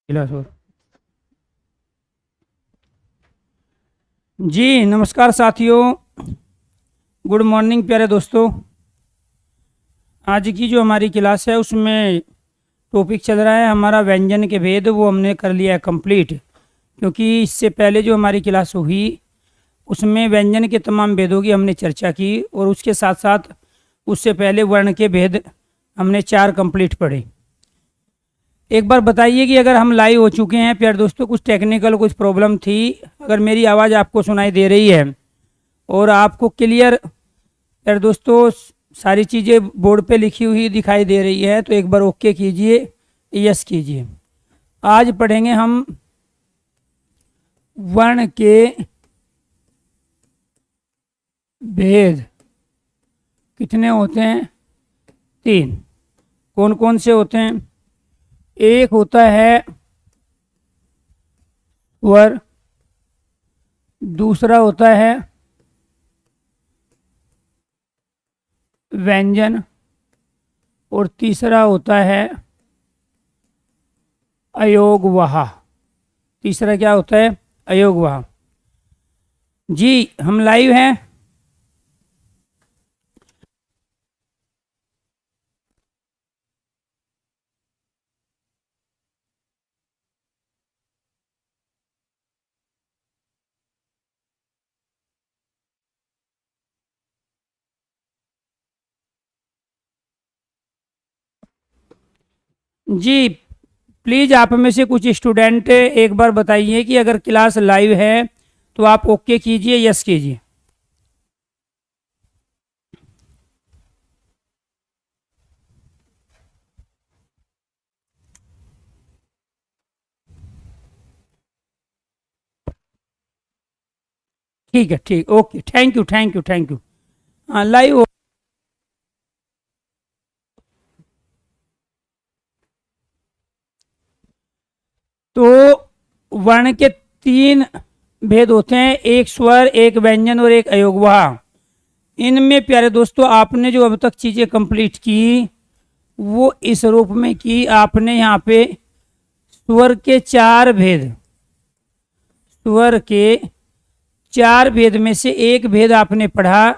गिलास और जी नमस्कार साथियों। गुड मॉर्निंग प्यारे दोस्तों। आज की जो हमारी क्लास है उसमें टॉपिक चल रहा है हमारा व्यंजन के भेद। वो हमने कर लिया है कंप्लीट, क्योंकि इससे पहले जो हमारी क्लास हुई उसमें व्यंजन के तमाम भेदों की हमने चर्चा की, और उसके साथ साथ उससे पहले वर्ण के भेद हमने 4 कंप्लीट पढ़े। एक बार बताइए कि अगर हम लाइव हो चुके हैं प्यारे दोस्तों, कुछ टेक्निकल कुछ प्रॉब्लम थी, अगर मेरी आवाज़ आपको सुनाई दे रही है और आपको क्लियर प्यारे दोस्तों सारी चीज़ें बोर्ड पे लिखी हुई दिखाई दे रही है, तो एक बार ओके कीजिए, यस कीजिए। आज पढ़ेंगे हम वर्ण के भेद। कितने होते हैं? 3। कौन कौन से होते हैं? एक होता है स्वर, दूसरा होता है व्यंजन, और तीसरा होता है अयोगवाह। तीसरा क्या होता है? अयोगवाह। जी हम लाइव हैं। जी प्लीज़ आप में से कुछ स्टूडेंट एक बार बताइए कि अगर क्लास लाइव है तो आप ओके कीजिए, यस कीजिए। ठीक है, ठीक, okay, thank you thank you thank you. हाँ लाइव। तो वर्ण के 3 भेद होते हैं, एक स्वर, एक व्यंजन और एक अयोगवाह। इनमें प्यारे दोस्तों आपने जो अब तक चीज़ें कंप्लीट की वो इस रूप में की। आपने यहाँ पे स्वर के 4 भेद, स्वर के 4 भेद में से एक भेद आपने पढ़ा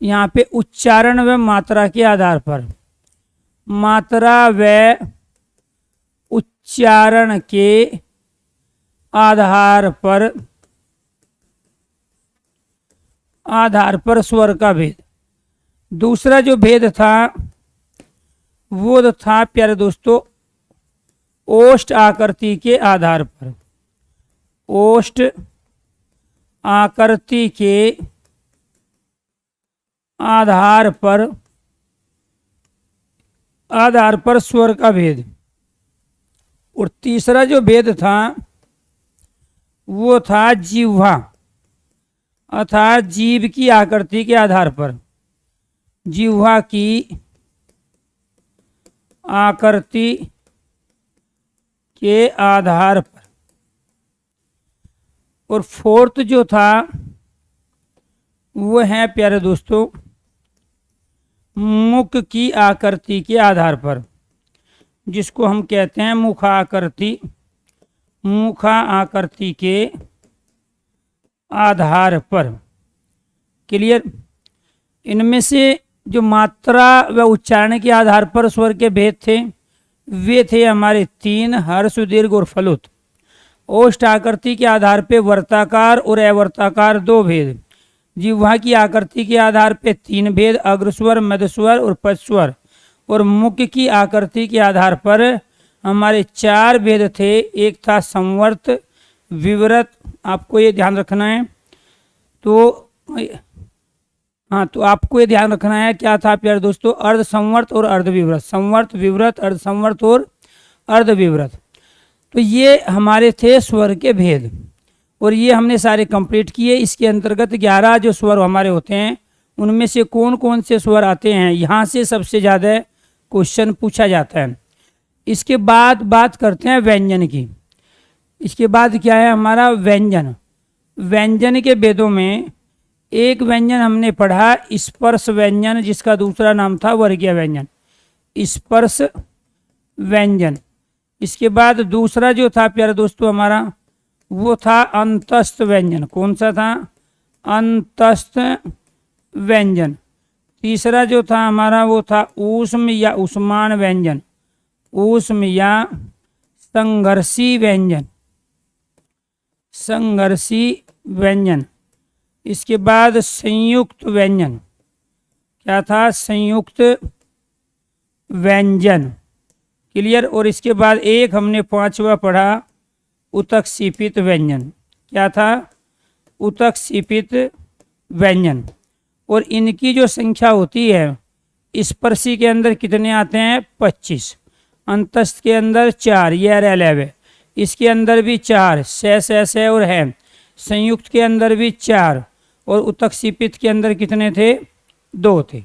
यहाँ पे उच्चारण व मात्रा के आधार पर। मात्रा व उच्चारण के आधार पर स्वर का भेद। दूसरा जो भेद था वो था प्यारे दोस्तों ओष्ठ आकृति के आधार पर। ओष्ठ आकृति के आधार पर स्वर का भेद। और तीसरा जो भेद था वो था जिह्वा, अर्थात जीभ की आकृति के आधार पर। जिह्वा की आकृति के आधार पर। और फोर्थ जो था वो है प्यारे दोस्तों मुख की आकृति के आधार पर, जिसको हम कहते हैं मुखाकृति। मुखा आकृति के आधार पर। क्लियर? इनमें से जो मात्रा व उच्चारण के आधार पर स्वर के भेद थे वे थे हमारे 3, हर्ष, दीर्घ और फलुत। ओष्ठ आकृति के आधार पर वर्ताकार और अवर्ताकार 2 भेद। जिह्वा की आकृति के आधार पर 3 भेद, अग्रस्वर, मध्यस्वर और पश्चस्वर। और मुख की आकृति के आधार पर हमारे 4 भेद थे। एक था संवर्त, विवृत, आपको ये ध्यान रखना है। तो हाँ, तो आपको ये ध्यान रखना है क्या था प्यारे दोस्तों? अर्ध संवर्त और अर्ध विवृत। संवर्त, विवृत, अर्ध संवर्त और अर्ध विवृत। तो ये हमारे थे स्वर के भेद, और ये हमने सारे कंप्लीट किए। इसके अंतर्गत 11 जो स्वर हमारे होते हैं उनमें से कौन कौन से स्वर आते हैं, यहाँ से सबसे ज़्यादा क्वेश्चन पूछा जाता है। इसके बाद बात करते हैं व्यंजन की। इसके बाद क्या है हमारा? व्यंजन। व्यंजन के भेदों में एक व्यंजन हमने पढ़ा स्पर्श व्यंजन, जिसका दूसरा नाम था वर्गीय व्यंजन। स्पर्श व्यंजन इसके बाद दूसरा जो था प्यारे दोस्तों हमारा, वो था अंतस्थ व्यंजन। कौन सा था? अंतस्थ व्यंजन। तीसरा जो था हमारा वो था ऊष्म या उष्मान व्यंजन, ऊष्म या संघर्षी व्यंजन, संघर्षी व्यंजन। इसके बाद संयुक्त व्यंजन। क्या था? संयुक्त व्यंजन। क्लियर। और इसके बाद एक हमने पांचवा पढ़ा उतक सीपित व्यंजन। क्या था? उतक सीपित व्यंजन। और इनकी जो संख्या होती है, स्पर्शी के अंदर कितने आते हैं? 25। अंतस्थ के अंदर 4, ये 11। इसके अंदर भी 4, से और है। संयुक्त के अंदर भी 4 और उतक सीपित के अंदर कितने थे? 2 थे।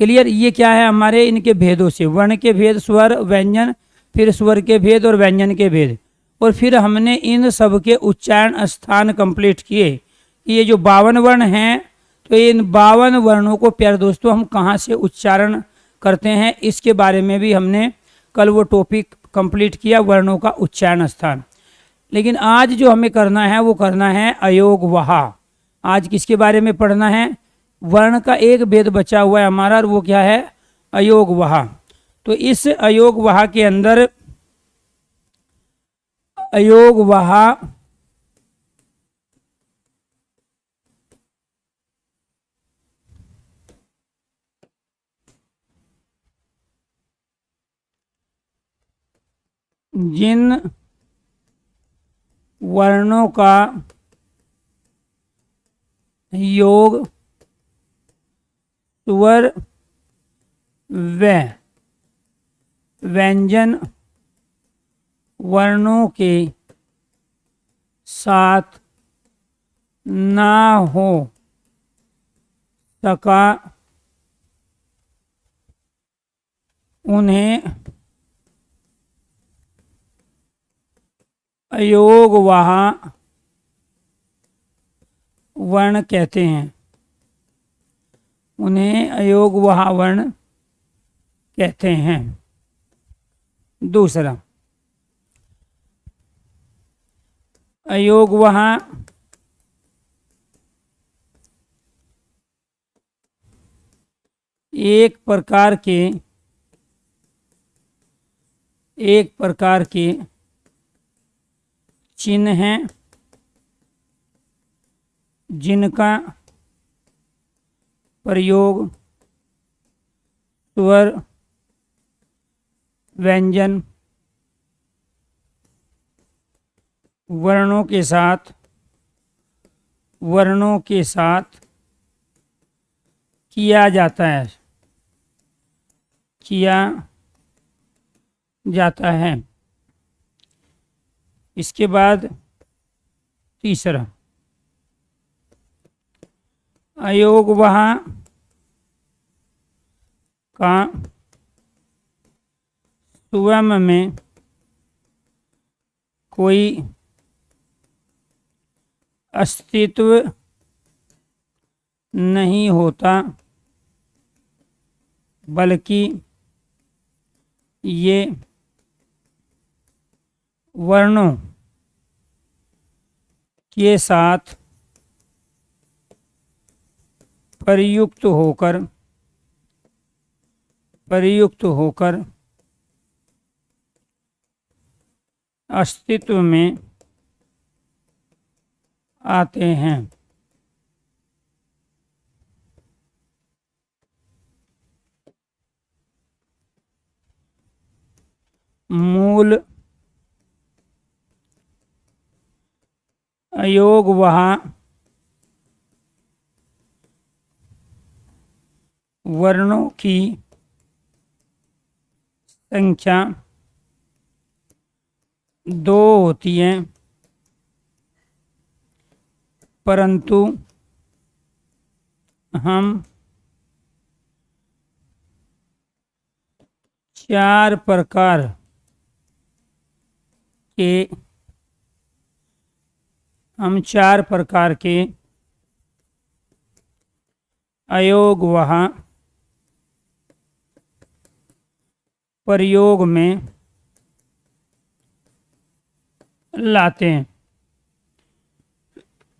क्लियर। ये क्या है? हमारे इनके भेदों से, वर्ण के भेद, स्वर, व्यंजन, फिर स्वर के भेद और व्यंजन के भेद, और फिर हमने इन सब के उच्चारण स्थान कंप्लीट किए। ये जो 52 वर्ण हैं, तो इन 52 वर्णों को प्यारे दोस्तों हम कहाँ से उच्चारण करते हैं, इसके बारे में भी हमने कल वो टॉपिक कंप्लीट किया, वर्णों का उच्चारण स्थान। लेकिन आज जो हमें करना है वो करना है अयोग वहा। आज किसके बारे में पढ़ना है? वर्ण का एक भेद बचा हुआ है हमारा, और वो क्या है? अयोग वहा। तो इस अयोग वहा के अंदर अयोग वहा जिन वर्णों का योग स्वर व व्यंजन वर्णों के साथ ना हो सका, उन्हें अयोग वहा वर्ण कहते हैं। उन्हें अयोग वहा वर्ण कहते हैं। दूसरा, अयोग वहा एक प्रकार के चिन्ह हैं जिनका प्रयोग स्वर, व्यंजन, वर्णों के साथ किया जाता है। इसके बाद तीसरा, अयोग वहा का स्वयं में कोई अस्तित्व नहीं होता, बल्कि ये वर्णों के साथ प्रयुक्त होकर अस्तित्व में आते हैं। मूल अयोग वहा वर्णों की संख्या 2 होती है, परंतु हम 4 प्रकार के अयोग वहा प्रयोग में लाते हैं।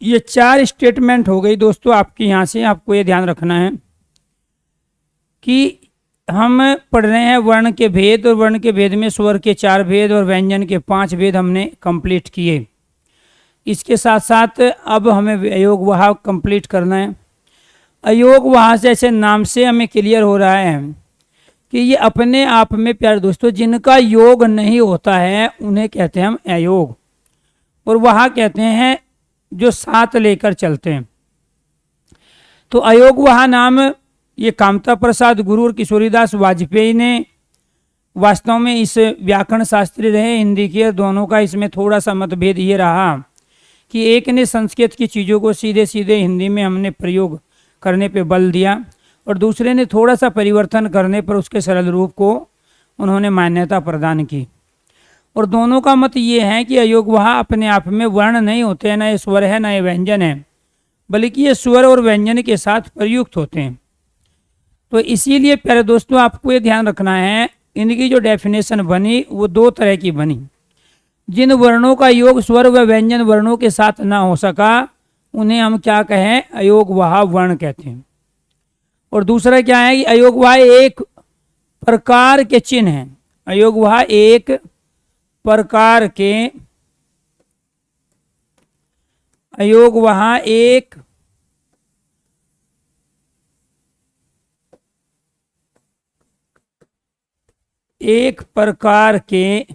ये 4 स्टेटमेंट हो गई दोस्तों आपकी। यहाँ से आपको ये ध्यान रखना है कि हम पढ़ रहे हैं वर्ण के भेद, और वर्ण के भेद में स्वर के 4 भेद और व्यंजन के 5 भेद हमने कंप्लीट किए। इसके साथ साथ अब हमें अयोग वहा कंप्लीट करना है। अयोग वहा से ऐसे नाम से हमें क्लियर हो रहा है कि ये अपने आप में प्यारे दोस्तों जिनका योग नहीं होता है उन्हें कहते हैं हम अयोग, और वहा कहते हैं जो साथ लेकर चलते हैं। तो अयोग वहा नाम ये कामता प्रसाद गुरु और किशोरीदास वाजपेयी ने, वास्तव में इस व्याकरण शास्त्री रहे हिंदी के, दोनों का इसमें थोड़ा सा मतभेद ये रहा कि एक ने संस्कृत की चीज़ों को सीधे सीधे हिंदी में हमने प्रयोग करने पे बल दिया, और दूसरे ने थोड़ा सा परिवर्तन करने पर उसके सरल रूप को उन्होंने मान्यता प्रदान की। और दोनों का मत ये है कि अयोग वहा अपने आप में वर्ण नहीं होते हैं, न ये स्वर है न ये व्यंजन है, बल्कि ये स्वर और व्यंजन के साथ प्रयुक्त होते हैं। तो इसीलिए प्यारे दोस्तों आपको ये ध्यान रखना है, इनकी जो डेफिनेशन बनी वो 2 तरह की बनी। जिन वर्णों का योग स्वर व व्यंजन वर्णों के साथ ना हो सका उन्हें हम क्या कहें, अयोग वहा वर्ण कहते हैं। और दूसरा क्या है कि अयोग वहा एक प्रकार के चिन्ह हैं। अयोग वहा एक प्रकार के, अयोग वहा एक प्रकार के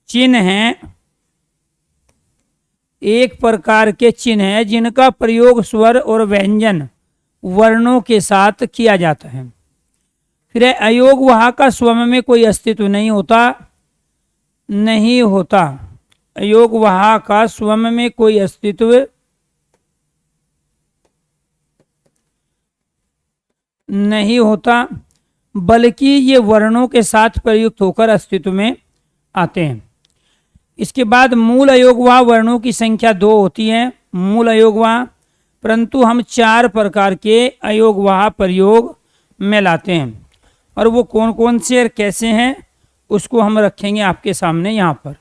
चिन्ह हैं, एक प्रकार के चिन्ह है जिनका प्रयोग स्वर और व्यंजन वर्णों के साथ किया जाता है। फिर अयोग वहा का स्वयं में कोई अस्तित्व नहीं होता, नहीं होता। अयोग वहा का स्वयं में कोई अस्तित्व नहीं होता, बल्कि ये वर्णों के साथ प्रयुक्त होकर अस्तित्व में आते हैं। इसके बाद मूल अयोग वहा वर्णों की संख्या 2 होती है, मूल अयोग वहा, परंतु हम 4 प्रकार के अयोग वहा प्रयोग में लाते हैं। और वो कौन कौन से और कैसे हैं उसको हम रखेंगे आपके सामने यहाँ पर।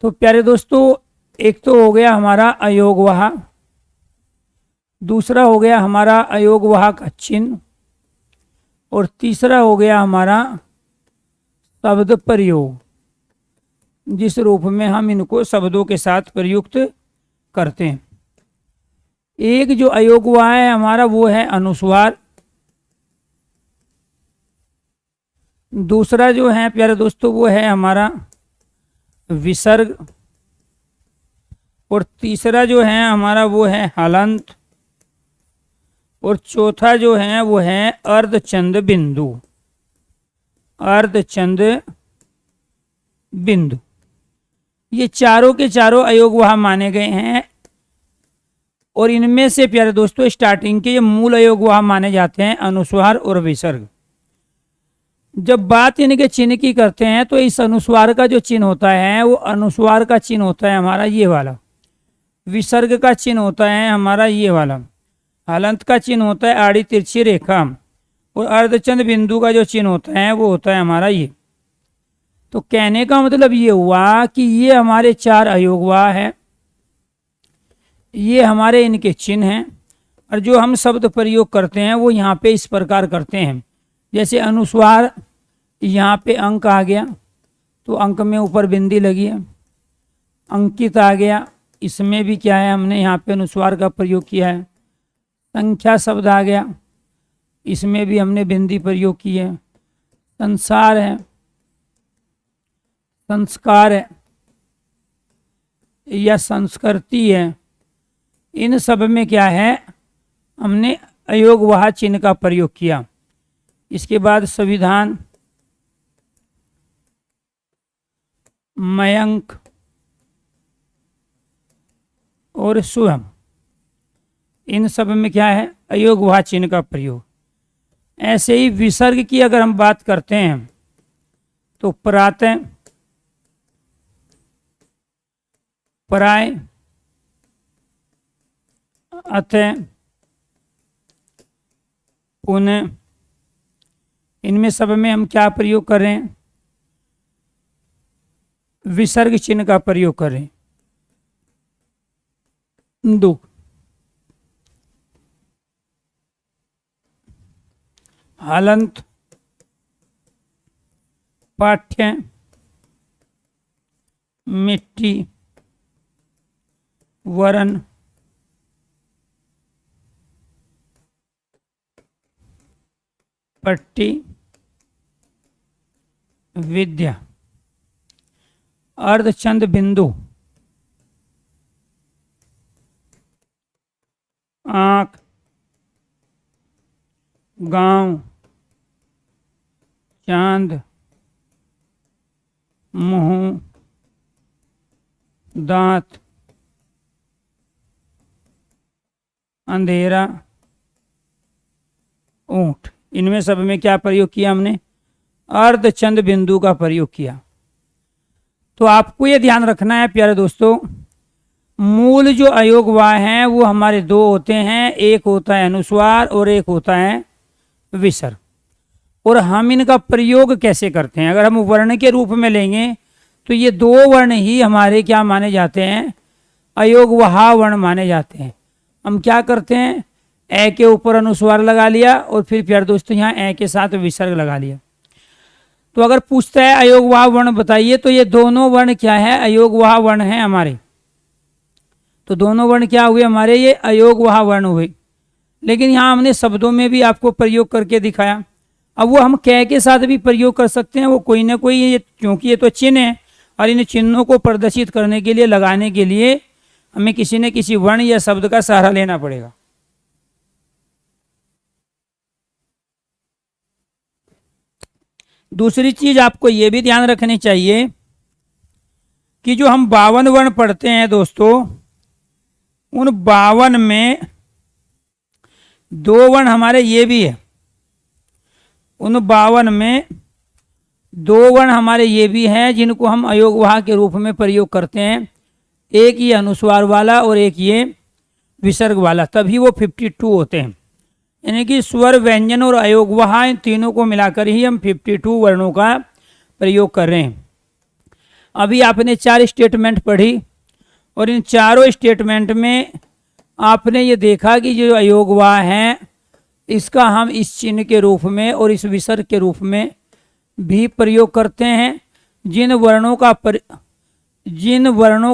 तो प्यारे दोस्तों, एक तो हो गया हमारा अयोग वहा, दूसरा हो गया हमारा अयोग वहा का चिन्ह, और तीसरा हो गया हमारा शब्द प्रयोग, जिस रूप में हम इनको शब्दों के साथ प्रयुक्त करते हैं। एक जो अयोग वहा है हमारा वो है अनुस्वार, दूसरा जो है प्यारे दोस्तों वो है हमारा विसर्ग, और तीसरा जो है हमारा वो है हलंत, और चौथा जो है वो है अर्धचंद बिंदु, अर्धचंद बिंदु। ये चारों के चारों अयोग वहा माने गए हैं, और इनमें से प्यारे दोस्तों स्टार्टिंग के ये मूल अयोग वहा माने जाते हैं अनुस्वार और विसर्ग। जब बात इनके चिन्ह की करते हैं तो इस अनुस्वार का जो चिन्ह होता है वो अनुस्वार का चिन्ह होता है हमारा ये वाला, विसर्ग का चिन्ह होता है हमारा ये वाला, हलंत का चिन्ह होता है आड़ी तिरछी रेखा, और अर्धचंद बिंदु का जो चिन्ह होता है वो होता है हमारा ये। तो कहने का मतलब ये हुआ कि ये हमारे 4 अयोग वहा है, ये हमारे इनके चिन्ह हैं, और जो हम शब्द प्रयोग करते हैं वो यहाँ पे इस प्रकार करते हैं। जैसे अनुस्वार, यहाँ पे अंक आ गया तो अंक में ऊपर बिंदी लगी है, अंकित आ गया, इसमें भी क्या है हमने यहाँ पे अनुस्वार का प्रयोग किया है। संख्या शब्द आ गया, इसमें भी हमने बिंदी प्रयोग की है। संसार है, संस्कार है या संस्कृति है, इन सब में क्या है हमने अयोग वहा चिन्ह का प्रयोग किया। इसके बाद संविधान, मयंक और स्वयं, इन सब में क्या है अयोग वहा चिन्ह का प्रयोग। ऐसे ही विसर्ग की अगर हम बात करते हैं तो प्रातः, पराय, अतः, पुनः, इनमें सब में हम क्या प्रयोग कर रहे हैं विसर्ग चिन्ह का प्रयोग करें। दुख, हलंत, पाठ्य, मिट्टी, वरण, पट्टी, विद्या, अर्धचंद बिंदु, आँख, गांव, चांद, मुंह, दांत, अंधेरा, ऊंट। इनमें सब में क्या प्रयोग किया हमने? अर्धचंद बिंदु का प्रयोग किया। तो आपको ये ध्यान रखना है प्यारे दोस्तों, मूल जो अयोगवाह हैं वो हमारे दो होते हैं, एक होता है अनुस्वार और एक होता है विसर्ग। और हम इनका प्रयोग कैसे करते हैं? अगर हम वर्ण के रूप में लेंगे तो ये दो वर्ण ही हमारे क्या माने जाते हैं? अयोगवाह वर्ण माने जाते हैं। हम क्या करते हैं? ए के ऊपर अनुस्वार लगा लिया और फिर प्यारे दोस्तों यहाँ ए के साथ विसर्ग लगा लिया। तो अगर पूछता है अयोगवाह वर्ण बताइए, तो ये दोनों वर्ण क्या है? अयोगवाह वर्ण है हमारे। तो दोनों वर्ण क्या हुए हमारे? ये अयोगवाह वर्ण हुए। लेकिन यहाँ हमने शब्दों में भी आपको प्रयोग करके दिखाया। अब वो हम कै के साथ भी प्रयोग कर सकते हैं, वो कोई ना कोई, ये क्योंकि ये तो चिन्ह है और इन चिन्हों को प्रदर्शित करने के लिए, लगाने के लिए हमें किसी न किसी वर्ण या शब्द का सहारा लेना पड़ेगा। दूसरी चीज आपको ये भी ध्यान रखनी चाहिए कि जो हम 52 वर्ण पढ़ते हैं दोस्तों, उन 52 में दो वर्ण हमारे ये भी है। उन 52 में दो वर्ण हमारे ये भी हैं जिनको हम अयोगवाह के रूप में प्रयोग करते हैं। एक ये अनुस्वार वाला और एक ये विसर्ग वाला, तभी वो 52 होते हैं। यानी कि स्वर, व्यंजन और अयोगवाह, इन तीनों को मिलाकर ही हम 52 वर्णों का प्रयोग कर रहे हैं। अभी आपने 4 स्टेटमेंट पढ़ी और इन चारों स्टेटमेंट में आपने ये देखा कि जो अयोगवाह हैं इसका हम इस चिन्ह के रूप में और इस विसर्ग के रूप में भी प्रयोग करते हैं। जिन वर्णों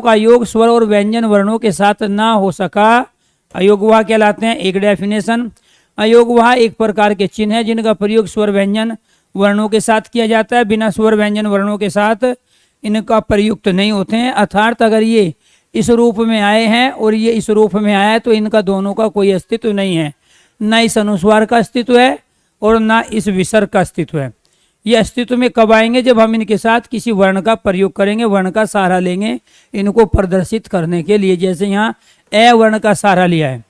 का योग स्वर और व्यंजन वर्णों के साथ ना हो सका, अयोगवाह कहलाते हैं। एक डेफिनेशन, अयोगवाह एक प्रकार के चिन्ह है जिनका प्रयोग स्वर व्यंजन वर्णों के साथ किया जाता है। बिना स्वर व्यंजन वर्णों के साथ इनका प्रयुक्त नहीं होते हैं। अर्थात अगर ये इस रूप में आए हैं और ये इस रूप में आया है तो इनका दोनों का कोई अस्तित्व नहीं है। न इस अनुस्वार का अस्तित्व है और न इस विसर्ग का अस्तित्व है। ये अस्तित्व में कब आएंगे? जब हम इनके साथ किसी वर्ण का प्रयोग करेंगे, वर्ण का सहारा लेंगे इनको प्रदर्शित करने के लिए। जैसे यहाँ ए वर्ण का सहारा लिया है।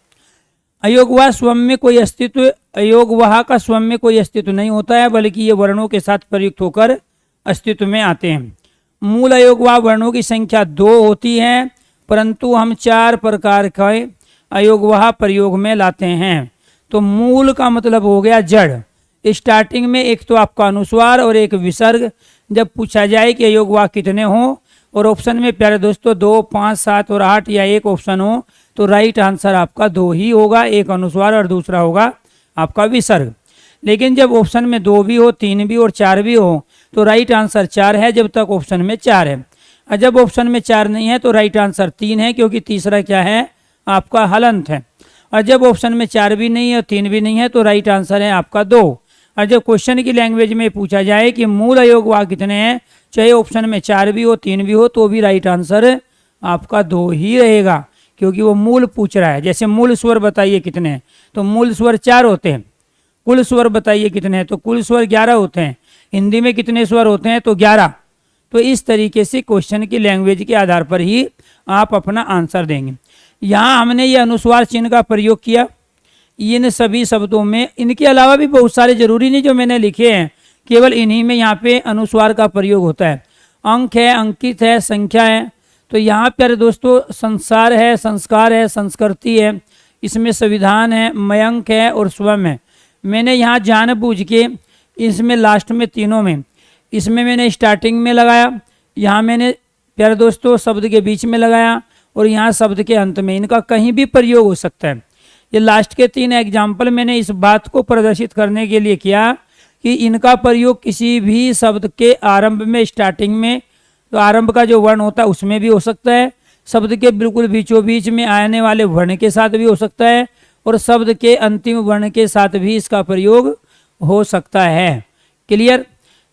अयोगवाह स्वयं में कोई अस्तित्व, अयोगवाह का स्वयं में कोई अस्तित्व नहीं होता है, बल्कि ये वर्णों के साथ प्रयुक्त होकर अस्तित्व में आते हैं। मूल अयोगवाह वर्णों की संख्या 2 होती है, परंतु हम 4 प्रकार के अयोगवाह प्रयोग में लाते हैं। तो मूल का मतलब हो गया जड़। स्टार्टिंग में एक तो आपका अनुस्वार और एक विसर्ग। जब पूछा जाए कि अयोगवाह कितने हों और ऑप्शन में प्यारे दोस्तों 2, 5, 7 और 8 या एक ऑप्शन हो, तो राइट आंसर आपका 2 ही होगा, एक अनुस्वार और दूसरा होगा आपका विसर्ग। लेकिन जब ऑप्शन में 2 भी हो, 3 भी और 4 भी हो, तो राइट आंसर 4 है जब तक ऑप्शन में 4 है। और जब ऑप्शन में 4 नहीं है तो राइट आंसर 3 है, क्योंकि तीसरा क्या है? आपका हलंत है। और जब ऑप्शन में 4 भी नहीं है, 3 भी नहीं है, तो राइट आंसर है आपका 2। और जब क्वेश्चन की लैंग्वेज में पूछा जाए कि मूल अयोगवाह कितने हैं, चाहे ऑप्शन में 4 भी हो, 3 भी हो, तो भी राइट आंसर आपका 2 ही रहेगा, क्योंकि वो मूल पूछ रहा है। जैसे मूल स्वर बताइए कितने हैं, तो मूल स्वर 4 होते हैं। कुल स्वर बताइए कितने हैं, तो कुल स्वर 11 होते हैं। हिंदी में कितने स्वर होते हैं, तो 11। तो इस तरीके से क्वेश्चन की लैंग्वेज के आधार पर ही आप अपना आंसर देंगे। यहाँ हमने ये अनुस्वार चिन्ह का प्रयोग किया इन सभी शब्दों में। इनके अलावा भी बहुत सारे, जरूरी नहीं जो मैंने लिखे हैं, केवल इन्हीं में यहाँ पे अनुस्वार का प्रयोग होता है। अंक है, अंकित है, संख्या है। तो यहाँ पर दोस्तों संसार है, संस्कार है, संस्कृति है, इसमें संविधान है, मयंक है और स्वयं है। मैंने यहाँ जानबूझ के इसमें लास्ट में तीनों में, इसमें मैंने स्टार्टिंग में लगाया, यहाँ मैंने प्यारे दोस्तों शब्द के बीच में लगाया और यहाँ शब्द के अंत में, इनका कहीं भी प्रयोग हो सकता है। ये लास्ट के 3 एग्जाम्पल मैंने इस बात को प्रदर्शित करने के लिए किया कि इनका प्रयोग किसी भी शब्द के आरंभ में, स्टार्टिंग में, तो आरंभ का जो वर्ण होता है उसमें भी हो सकता है, शब्द के बिल्कुल बीचों बीच में आने वाले वर्ण के साथ भी हो सकता है, और शब्द के अंतिम वर्ण के साथ भी इसका प्रयोग हो सकता है। क्लियर?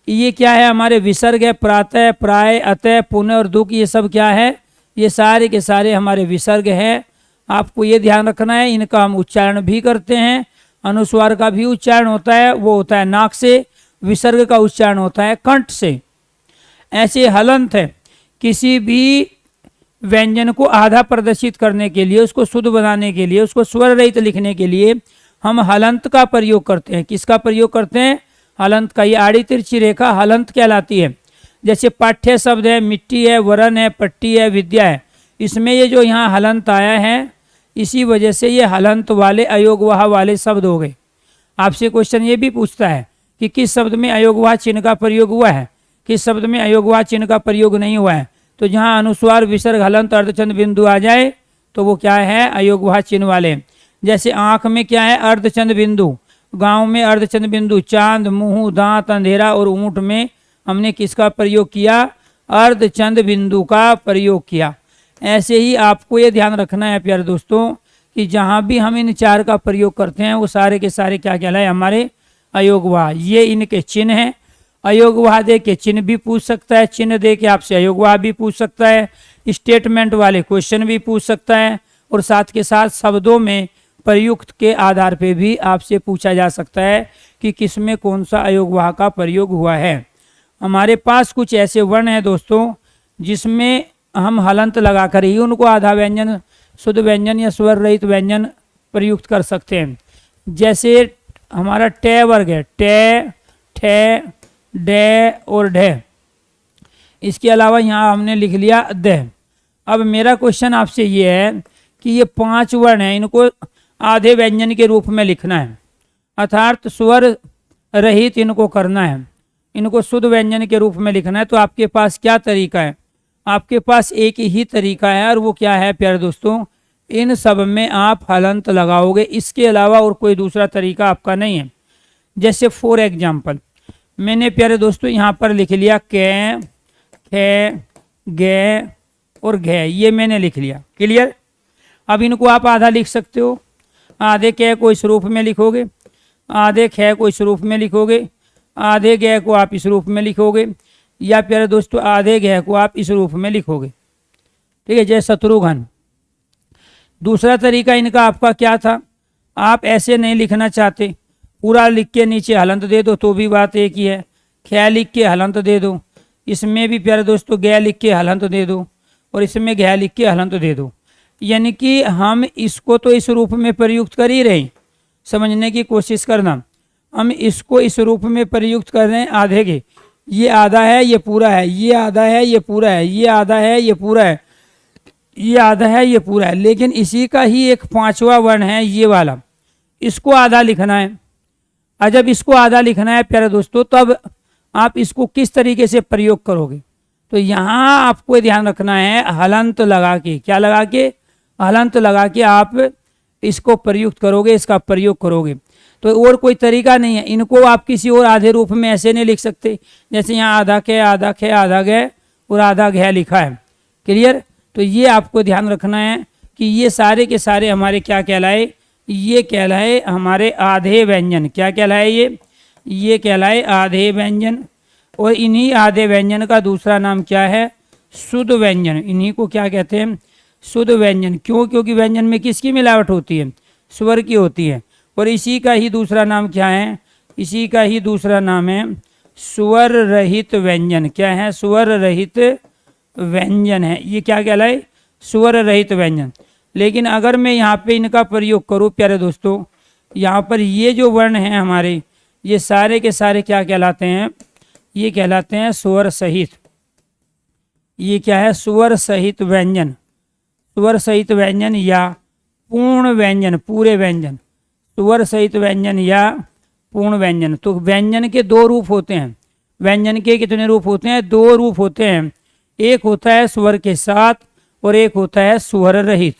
ये क्या है, हमारे विसर्ग है, प्रातः, प्राय, अतः, पुनः और दुख, ये सब क्या है, ये सारे के सारे हमारे विसर्ग है। आपको ये ध्यान रखना है, इनका हम उच्चारण भी करते हैं। अनुस्वार का भी उच्चारण होता है, वो होता है नाक से। विसर्ग का उच्चारण होता है कंठ से। ऐसे हलंत है, किसी भी व्यंजन को आधा प्रदर्शित करने के लिए, उसको शुद्ध बनाने के लिए, उसको स्वर रहित लिखने के लिए हम हलंत का प्रयोग करते हैं। किसका प्रयोग करते हैं? हलंत का। ये आड़ी तिरछी रेखा हलंत कहलाती है। जैसे पाठ्य शब्द है, मिट्टी है, वरण है, पट्टी है, विद्या है, इसमें ये जो यहाँ हलंत आया है, इसी वजह से ये हलंत वाले, अयोगवाह वाले शब्द हो गए। आपसे क्वेश्चन ये भी पूछता है कि किस शब्द में अयोगवाह चिन्ह का प्रयोग हुआ है, किस शब्द में अयोगवाह चिन्ह का प्रयोग नहीं हुआ है। तो जहाँ अनुस्वार, विसर्ग, हलंत, अर्धचंद बिंदु आ जाए तो वो क्या है, अयोगवाह चिन्ह वाले। जैसे आँख में क्या है, अर्धचंद बिंदु, गाँव में अर्धचंद बिंदु, चांद, मुंह, दांत, अंधेरा और ऊँट में हमने किसका प्रयोग किया, अर्धचंद बिंदु का प्रयोग किया। ऐसे ही आपको ये ध्यान रखना है प्यारे दोस्तों कि जहाँ भी हम इन 4 का प्रयोग करते हैं वो सारे के सारे क्या कहलाए, हमारे अयोगवाह। ये इनके चिन्ह हैं। अयोगवाह दे के चिन्ह भी पूछ सकता है, चिन्ह दे के आपसे अयोगवाह भी पूछ सकता है, स्टेटमेंट वाले क्वेश्चन भी पूछ सकता है, और साथ के साथ शब्दों में प्रयुक्त के आधार पे भी आपसे पूछा जा सकता है कि किसमें कौन सा अयोगवाह का प्रयोग हुआ है। हमारे पास कुछ ऐसे वर्ण हैं दोस्तों जिसमें हम हलंत लगाकर ही उनको आधा व्यंजन, शुद्ध व्यंजन या स्वर रहित व्यंजन प्रयुक्त कर सकते हैं। जैसे हमारा टे वर्ग है, टे, ठे, डे और ढे। इसके अलावा यहाँ हमने लिख लिया द। अब मेरा क्वेश्चन आपसे ये है कि ये 5 वर्ण हैं, इनको आधे व्यंजन के रूप में लिखना है, अर्थात स्वर रहित इनको करना है, इनको शुद्ध व्यंजन के रूप में लिखना है। तो आपके पास क्या तरीका है? आपके पास एक ही तरीका है, और वो क्या है प्यारे दोस्तों, इन सब में आप हलंत लगाओगे, इसके अलावा और कोई दूसरा तरीका आपका नहीं है। जैसे फॉर एग्जाम्पल मैंने प्यारे दोस्तों यहाँ पर लिख लिया कै, खे, गे और घे, ये मैंने लिख लिया। क्लियर? अब इनको आप आधा लिख सकते हो, आधे कै को इस रूप में लिखोगे, आधे खे को इस रूप में लिखोगे, आधे गे को आप इस रूप में लिखोगे, या प्यारे दोस्तों आधे घे को आप इस रूप में लिखोगे। ठीक है, जैसे शत्रुघ्न। दूसरा तरीका इनका आपका क्या था, आप ऐसे नहीं लिखना चाहते, पूरा लिख के नीचे हलंत दे दो तो भी बात एक ही है, ख्या लिख के हलंत दे दो, इसमें भी प्यारे दोस्तों गे लिख के हलंत दे दो, और इसमें घे लिख के हलंत दे दो। यानी कि हम इसको तो इस रूप में प्रयुक्त कर ही रहे, समझने की कोशिश करना, हम इसको इस रूप में प्रयुक्त कर रहे हैं आधे के, ये आधा है ये पूरा है, ये आधा है ये पूरा है, ये आधा है ये पूरा है, ये आधा है ये पूरा है, लेकिन इसी का ही एक 5वां वर्ण है ये वाला, इसको आधा लिखना है। और जब इसको आधा लिखना है प्यारे दोस्तों, तब आप इसको किस तरीके से प्रयोग करोगे? तो यहाँ आपको ध्यान रखना है, हलंत लगा के, क्या लगा के, हलंत लगा के आप इसको प्रयुक्त करोगे, इसका प्रयोग करोगे। तो और कोई तरीका नहीं है, इनको आप किसी और आधे रूप में ऐसे नहीं लिख सकते, जैसे यहाँ आधा खे, आधा खे, आधा गे और आधा घे लिखा है। क्लियर? तो ये आपको ध्यान रखना है कि ये सारे के सारे हमारे क्या कहलाए, ये कहलाए हमारे आधे व्यंजन। क्या कहलाए ये कहलाए आधे व्यंजन। और इन्हीं आधे व्यंजन का दूसरा नाम क्या है, शुद्ध व्यंजन। इन्हीं को क्या कहते हैं, शुद्ध व्यंजन। क्यों? क्योंकि व्यंजन में किसकी मिलावट होती है, स्वर की होती है। और इसी का ही दूसरा नाम क्या है, इसी का ही दूसरा नाम है स्वर रहित व्यंजन। क्या है, स्वर रहित व्यंजन है। ये क्या कहलाए, स्वर रहित व्यंजन। लेकिन अगर मैं यहाँ पे इनका प्रयोग करूँ प्यारे दोस्तों, यहाँ पर ये जो वर्ण हैं हमारे, ये सारे के सारे क्या कहलाते हैं, ये कहलाते हैं स्वर सहित। ये क्या है, स्वर सहित व्यंजन। स्वर सहित व्यंजन या पूर्ण व्यंजन, पूरे व्यंजन, स्वर सहित व्यंजन या पूर्ण व्यंजन। तो व्यंजन के 2 रूप होते हैं। व्यंजन के कितने रूप होते हैं, 2 रूप होते हैं। एक होता है स्वर के साथ और एक होता है स्वर रहित।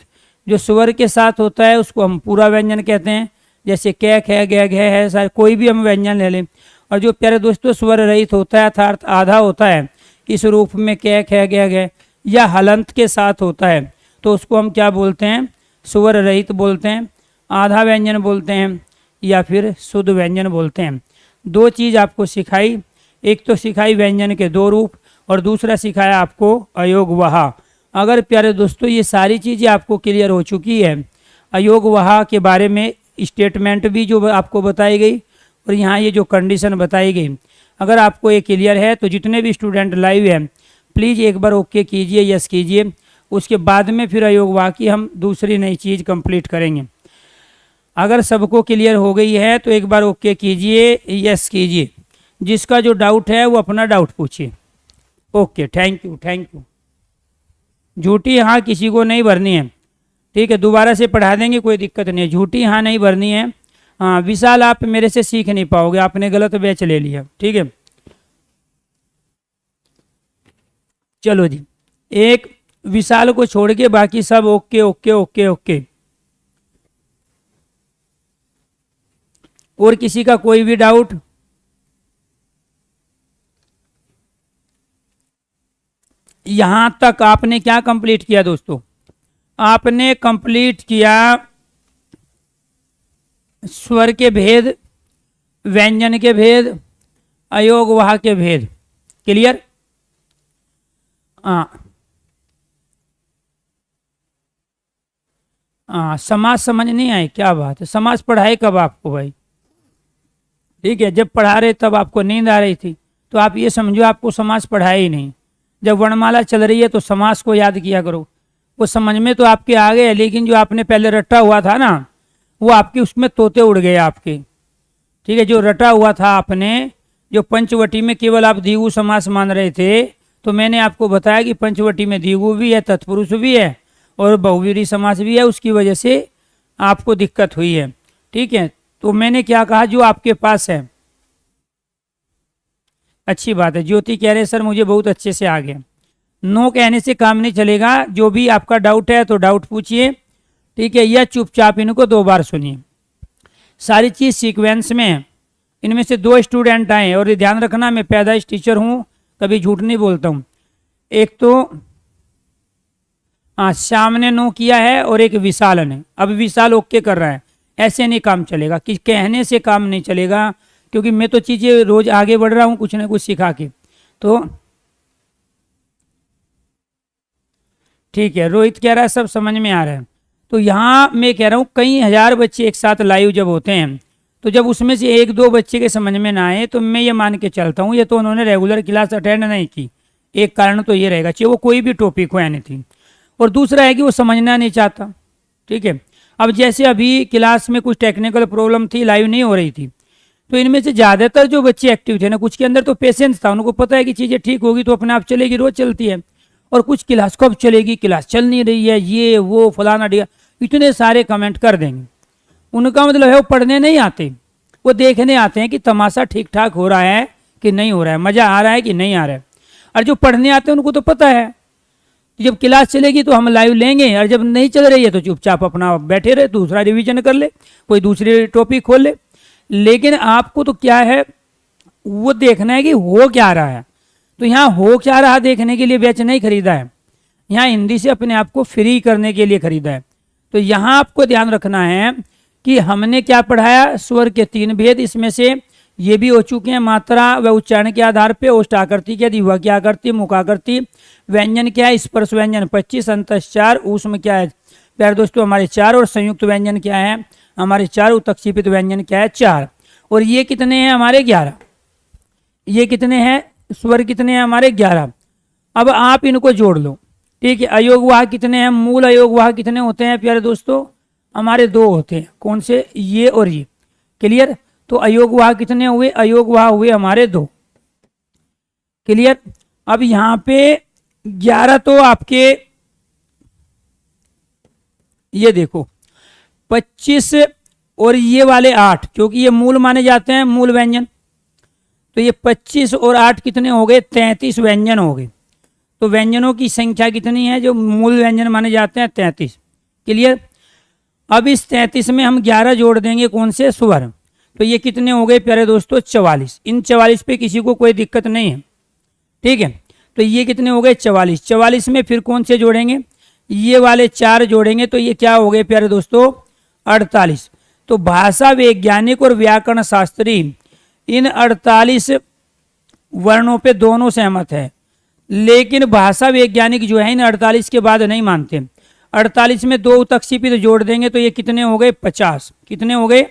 जो स्वर के साथ होता है उसको हम पूरा व्यंजन कहते हैं, जैसे कै ख ग घ है, सारे कोई भी हम व्यंजन ले लें। और जो प्यारे दोस्तों स्वर रहित होता है अर्थात आधा होता है, इस रूप में कै ख ग घ या हलंत के साथ होता है, तो उसको हम क्या बोलते हैं? स्वर रहित बोलते हैं, आधा व्यंजन बोलते हैं, या फिर शुद्ध व्यंजन बोलते हैं। दो चीज़ आपको सिखाई, एक तो सिखाई व्यंजन के दो रूप और दूसरा सिखाया आपको अयोग वहा। अगर प्यारे दोस्तों ये सारी चीज़ें आपको क्लियर हो चुकी है, अयोग वहा के बारे में स्टेटमेंट भी जो आपको बताई गई और यहाँ ये जो कंडीशन बताई गई, अगर आपको ये क्लियर है तो जितने भी स्टूडेंट लाइव हैं प्लीज़ एक बार ओके कीजिए, यस कीजिए। उसके बाद में फिर अयोग वहा की हम दूसरी नई चीज़ कंप्लीट करेंगे। अगर सबको क्लियर हो गई है तो एक बार ओके कीजिए, यस कीजिए। जिसका जो डाउट है वो अपना डाउट पूछिए। Okay, thank you thank you. झूठी हाँ किसी को नहीं भरनी है, ठीक है, दोबारा से पढ़ा देंगे, कोई दिक्कत नहीं है। झूठी हाँ नहीं भरनी है। हाँ विशाल, आप मेरे से सीख नहीं पाओगे, आपने गलत बैच ले लिया, ठीक है। चलो जी, एक विशाल को छोड़ के बाकी सब ओके ओके ओके ओके। और किसी का कोई भी डाउट? यहां तक आपने क्या कंप्लीट किया दोस्तों? आपने कंप्लीट किया स्वर के भेद, व्यंजन के भेद, अयोग वहा के भेद। क्लियर? समाज समझ नहीं आए? क्या बात है, समाज पढ़ाए कब आपको भाई? ठीक है, जब पढ़ा रहे तब आपको नींद आ रही थी, तो आप ये समझो आपको समाज पढ़ाया ही नहीं। जब वर्णमाला चल रही है तो समास को याद किया करो, वो समझ में तो आपके आ गए, लेकिन जो आपने पहले रटा हुआ था ना, वो आपके उसमें तोते उड़ गए आपके। ठीक है, जो रटा हुआ था आपने, जो पंचवटी में केवल आप द्विगु समास मान रहे थे, तो मैंने आपको बताया कि पंचवटी में द्विगु भी है, तत्पुरुष भी है और बहुव्रीहि समास भी है, उसकी वजह से आपको दिक्कत हुई है। ठीक है, तो मैंने क्या कहा, जो आपके पास है। अच्छी बात है, ज्योति कह रहे सर मुझे बहुत अच्छे से आ गया। नो कहने से काम नहीं चलेगा, जो भी आपका डाउट है तो डाउट पूछिए, ठीक है, या चुपचाप इनको 2 बार सुनिए। सारी चीज़ सीक्वेंस में है। इनमें से 2 स्टूडेंट आए, और ये ध्यान रखना मैं पैदाइश टीचर हूँ, कभी झूठ नहीं बोलता हूँ। एक तो श्याम ने नो किया है और एक विशाल ने। अब विशाल ओके कर रहा है, ऐसे नहीं काम चलेगा, कि कहने से काम नहीं चलेगा, क्योंकि मैं तो चीज़ें रोज आगे बढ़ रहा हूँ कुछ ना कुछ सिखा के। तो ठीक है, रोहित कह रहा है सब समझ में आ रहा है। तो यहाँ मैं कह रहा हूँ कई हजार बच्चे एक साथ लाइव जब होते हैं, तो जब उसमें से 1-2 बच्चे के समझ में ना आए, तो मैं ये मान के चलता हूँ ये तो उन्होंने रेगुलर क्लास अटेंड नहीं की। एक कारण तो ये रहेगा, चाहे वो कोई भी टॉपिक हो एनीथिंग। और दूसरा है कि वो समझना नहीं चाहता। ठीक है, अब जैसे अभी क्लास में कुछ टेक्निकल प्रॉब्लम थी, लाइव नहीं हो रही थी, तो इनमें से ज़्यादातर जो बच्चे एक्टिव थे ना, कुछ के अंदर तो पेशेंस था, उनको पता है कि चीज़ें ठीक होगी तो अपने आप चलेगी, रोज चलती है। और कुछ क्लास कब चलेगी, क्लास चल नहीं रही है, ये वो फलाना डिगा, इतने सारे कमेंट कर देंगे। उनका मतलब है वो पढ़ने नहीं आते, वो देखने आते हैं कि तमाशा ठीक ठाक हो रहा है कि नहीं हो रहा है, मज़ा आ रहा है कि नहीं आ रहा है। और जो पढ़ने आते हैं उनको तो पता है जब क्लास चलेगी तो हम लाइव लेंगे, और जब नहीं चल रही है तो चुपचाप अपना बैठे रहे, दूसरा रिवीजन कर ले, कोई दूसरी टॉपिक खोल ले। लेकिन आपको तो क्या है, वो देखना है कि हो क्या रहा है। तो यहाँ हो क्या रहा देखने के लिए बैच नहीं खरीदा है, यहाँ हिंदी से अपने आप को फ्री करने के लिए खरीदा है। तो यहाँ आपको ध्यान रखना है कि हमने क्या पढ़ाया, स्वर के 3 भेद, इसमें से ये भी हो चुके हैं, मात्रा व उच्चारण के आधार पे। ओष्ठ आकृति क्या, दिवा की आकृति, मुख आकृति, व्यंजन क्या है, स्पर्श व्यंजन 25, अंतस 4, ऊष्म क्या है प्यारे दोस्तों हमारे 4, और संयुक्त व्यंजन क्या है हमारे 4, उत्क्षेपित व्यंजन क्या है 4। और ये कितने हैं हमारे 11। ये कितने हैं, स्वर कितने हैं हमारे 11। अब आप इनको जोड़ लो, ठीक है। अयोग वाह कितने हैं, मूल अयोग वाह कितने होते हैं प्यारे दोस्तों हमारे 2 होते हैं, कौन से, ये और ये। क्लियर? तो अयोग वाह कितने हुए, अयोग वाह हुए हमारे 2। क्लियर? अब यहाँ पे 11 तो आपके, ये देखो 25 और ये वाले 8, क्योंकि ये मूल माने जाते हैं, मूल व्यंजन। तो ये 25 और 8 कितने हो गए, 33 व्यंजन हो गए। तो व्यंजनों की संख्या कितनी है जो मूल व्यंजन माने जाते हैं? 33। क्लियर। अब इस 33 में हम 11 जोड़ देंगे, कौन से? स्वर। तो ये कितने हो गए प्यारे दोस्तों? 44। इन 44 पे किसी को कोई दिक्कत नहीं है, ठीक है। तो ये कितने हो गए? 44। 44 में फिर कौन से जोड़ेंगे? ये वाले 4 जोड़ेंगे, तो ये क्या हो गए प्यारे दोस्तों? 48। तो भाषा वैज्ञानिक और व्याकरण शास्त्री इन 48 वर्णों पे दोनों सहमत है, लेकिन भाषा वैज्ञानिक जो है इन 48 के बाद नहीं मानते। 48 में 2 उत्क्षेपित जोड़ देंगे तो ये कितने हो गए? 50। कितने हो गए?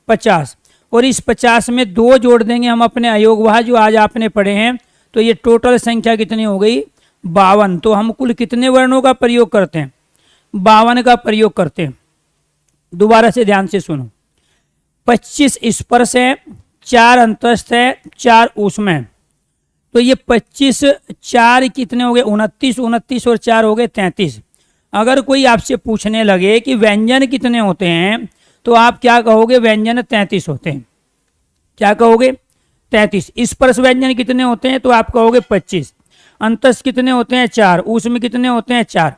50। और इस 50 में 2 जोड़ देंगे हम अपने अयोगवाह जो आज आपने पढ़े हैं, तो ये टोटल संख्या कितनी हो गई? 52। तो हम कुल कितने वर्णों का प्रयोग करते हैं? 52 का प्रयोग करते हैं। दोबारा से ध्यान से सुनो। 25 स्पर्श है, 4 अंतस्थ है, 4 ऊष्म है। तो ये 25 4 कितने हो गए? 29। 29 और 4 हो गए 33। अगर कोई आपसे पूछने लगे कि व्यंजन कितने होते हैं, तो आप क्या कहोगे? व्यंजन 33 होते हैं। क्या कहोगे? 33। स्पर्श व्यंजन कितने होते हैं? तो आप कहोगे 25। अंतस्थ कितने होते हैं? 4। ऊष्म कितने होते हैं? 4।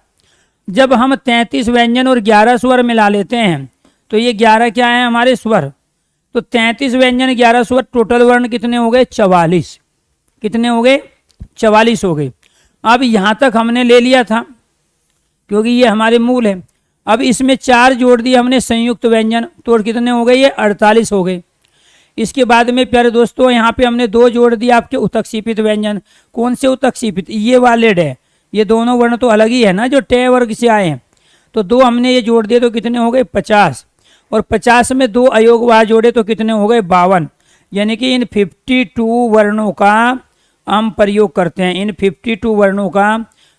जब हम 33 व्यंजन और 11 स्वर मिला लेते हैं तो ये 11 क्या है? हमारे स्वर। तो 33 व्यंजन 11 स्वर, टोटल वर्ण कितने हो गए? 44। कितने हो गए? 44 हो गए। अब यहां तक हमने ले लिया था क्योंकि ये हमारे मूल है। अब इसमें 4 जोड़ दिए हमने संयुक्त व्यंजन, तो कितने हो गए? ये 48 हो गए। इसके बाद में प्यारे दोस्तों यहाँ पे हमने 2 जोड़ दिए आपके उत्क्षेपित व्यंजन। कौन से उत्क्षेपित? ये वाले डे। ये दोनों वर्ण तो अलग ही है ना, जो टे वर्ग से आए हैं। तो 2 हमने ये जोड़ दिए तो कितने हो गए? 50। और 50 में 2 अयोगवाह जोड़े तो कितने हो गए? 52। यानी कि इन 52 वर्णों का हम प्रयोग करते हैं। इन 52 वर्णों का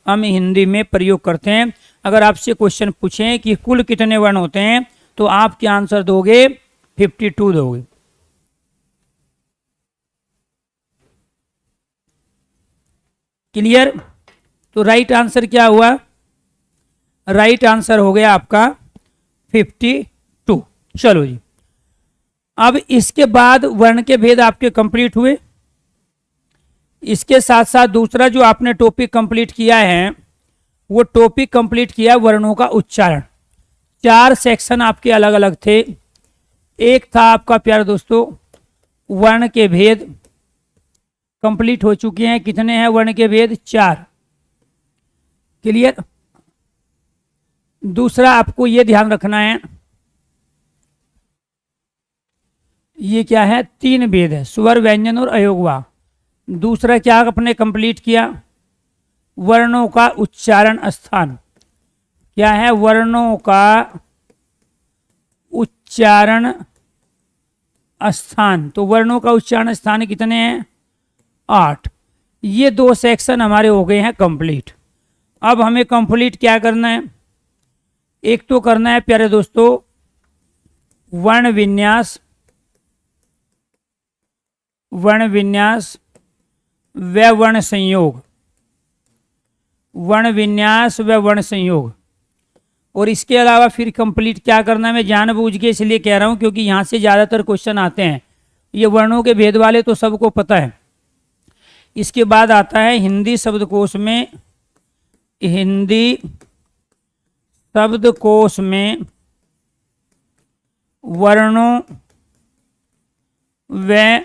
हम हिंदी में प्रयोग करते हैं। अगर आपसे क्वेश्चन पूछें कि कुल कितने वर्ण होते हैं, तो आप क्या आंसर दोगे? 52 दोगे। क्लियर। तो राइट आंसर क्या हुआ? राइट आंसर हो गया आपका 52। चलो जी, अब इसके बाद वर्ण के भेद आपके कंप्लीट हुए। इसके साथ साथ दूसरा जो आपने टॉपिक कंप्लीट किया है, वो टॉपिक कंप्लीट किया वर्णों का उच्चारण। 4 सेक्शन आपके अलग अलग थे। एक था आपका प्यारे दोस्तों वर्ण के भेद, कंप्लीट हो चुके हैं। कितने हैं वर्ण के भेद? 4। क्लियर। दूसरा आपको ये ध्यान रखना है, ये क्या है? 3 भेद है, स्वर व्यंजन और अयोगवाह। दूसरा क्या आपने कंप्लीट किया? वर्णों का उच्चारण स्थान। क्या है? वर्णों का उच्चारण स्थान। तो वर्णों का उच्चारण स्थान कितने हैं? 8। ये 2 सेक्शन हमारे हो गए हैं कंप्लीट। अब हमें कंप्लीट क्या करना है? एक तो करना है प्यारे दोस्तों वर्ण विन्यास, वर्ण विन्यास व वर्ण संयोग, वर्ण विन्यास व वर्ण संयोग। और इसके अलावा फिर कंप्लीट क्या करना है, मैं जानबूझ के इसलिए कह रहा हूं क्योंकि यहां से ज़्यादातर क्वेश्चन आते हैं। ये वर्णों के भेद वाले तो सबको पता है। इसके बाद आता है हिंदी शब्दकोश में, हिंदी शब्दकोश में वर्णों व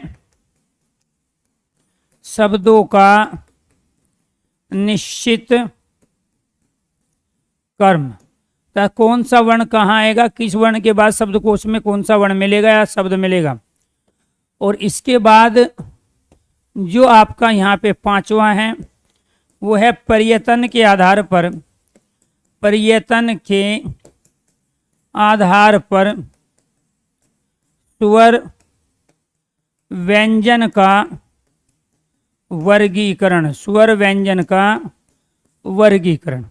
शब्दों का निश्चित क्रम। कौन सा वर्ण कहाँ आएगा, किस वर्ण के बाद शब्दकोश में कौन सा वर्ण मिलेगा या शब्द मिलेगा। और इसके बाद जो आपका यहाँ पे 5वां है वो है पर्यटन के आधार पर, पर्यटन के आधार पर स्वर व्यंजन का वर्गीकरण, स्वर व्यंजन का वर्गीकरण।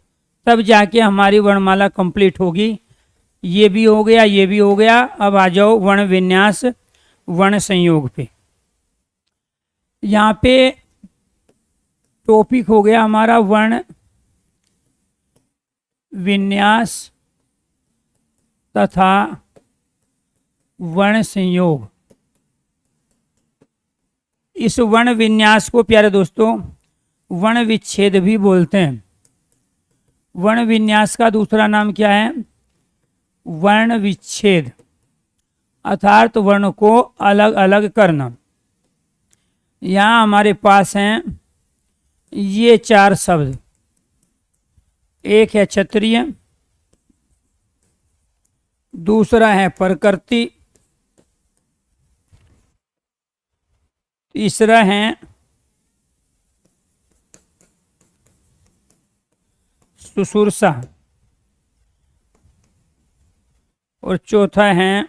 तब जाके हमारी वर्णमाला कंप्लीट होगी। ये भी हो गया, ये भी हो गया। अब आ जाओ वर्ण विन्यास वर्ण संयोग पे। यहाँ पे टॉपिक हो गया हमारा वर्ण विन्यास तथा वर्ण संयोग। इस वर्ण विन्यास को प्यारे दोस्तों वर्ण विच्छेद भी बोलते हैं। वर्ण विन्यास का दूसरा नाम क्या है? वर्ण विच्छेद, अर्थात वर्ण को अलग अलग करना। यहाँ हमारे पास हैं ये 4 शब्द। एक है क्षत्रिय, दूसरा है प्रकृति, तीसरा है सुशूर्षा और चौथा है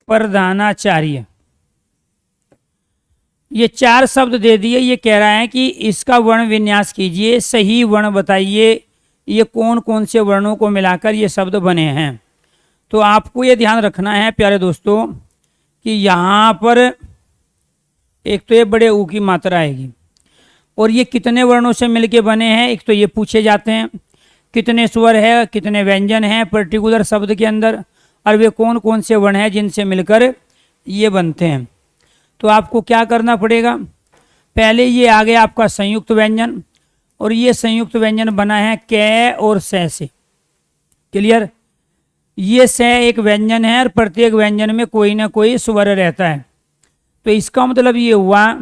प्रधानाचार्य। ये 4 शब्द दे दिए। ये कह रहा है कि इसका वर्ण विन्यास कीजिए, सही वर्ण बताइए, ये कौन कौन से वर्णों को मिलाकर ये शब्द बने हैं। तो आपको ये ध्यान रखना है प्यारे दोस्तों कि यहाँ पर एक तो ये बड़े ऊ की मात्रा आएगी और ये कितने वर्णों से मिलके बने हैं, एक तो ये पूछे जाते हैं। कितने स्वर है, कितने व्यंजन हैं पर्टिकुलर शब्द के अंदर, और वे कौन कौन से वर्ण हैं जिनसे मिलकर ये बनते हैं। तो आपको क्या करना पड़ेगा, पहले ये आ गया आपका संयुक्त व्यंजन, और ये संयुक्त व्यंजन बना है कै और सै से। क्लियर? ये सै एक व्यंजन है और प्रत्येक व्यंजन में कोई ना कोई स्वर रहता है। तो इसका मतलब ये हुआ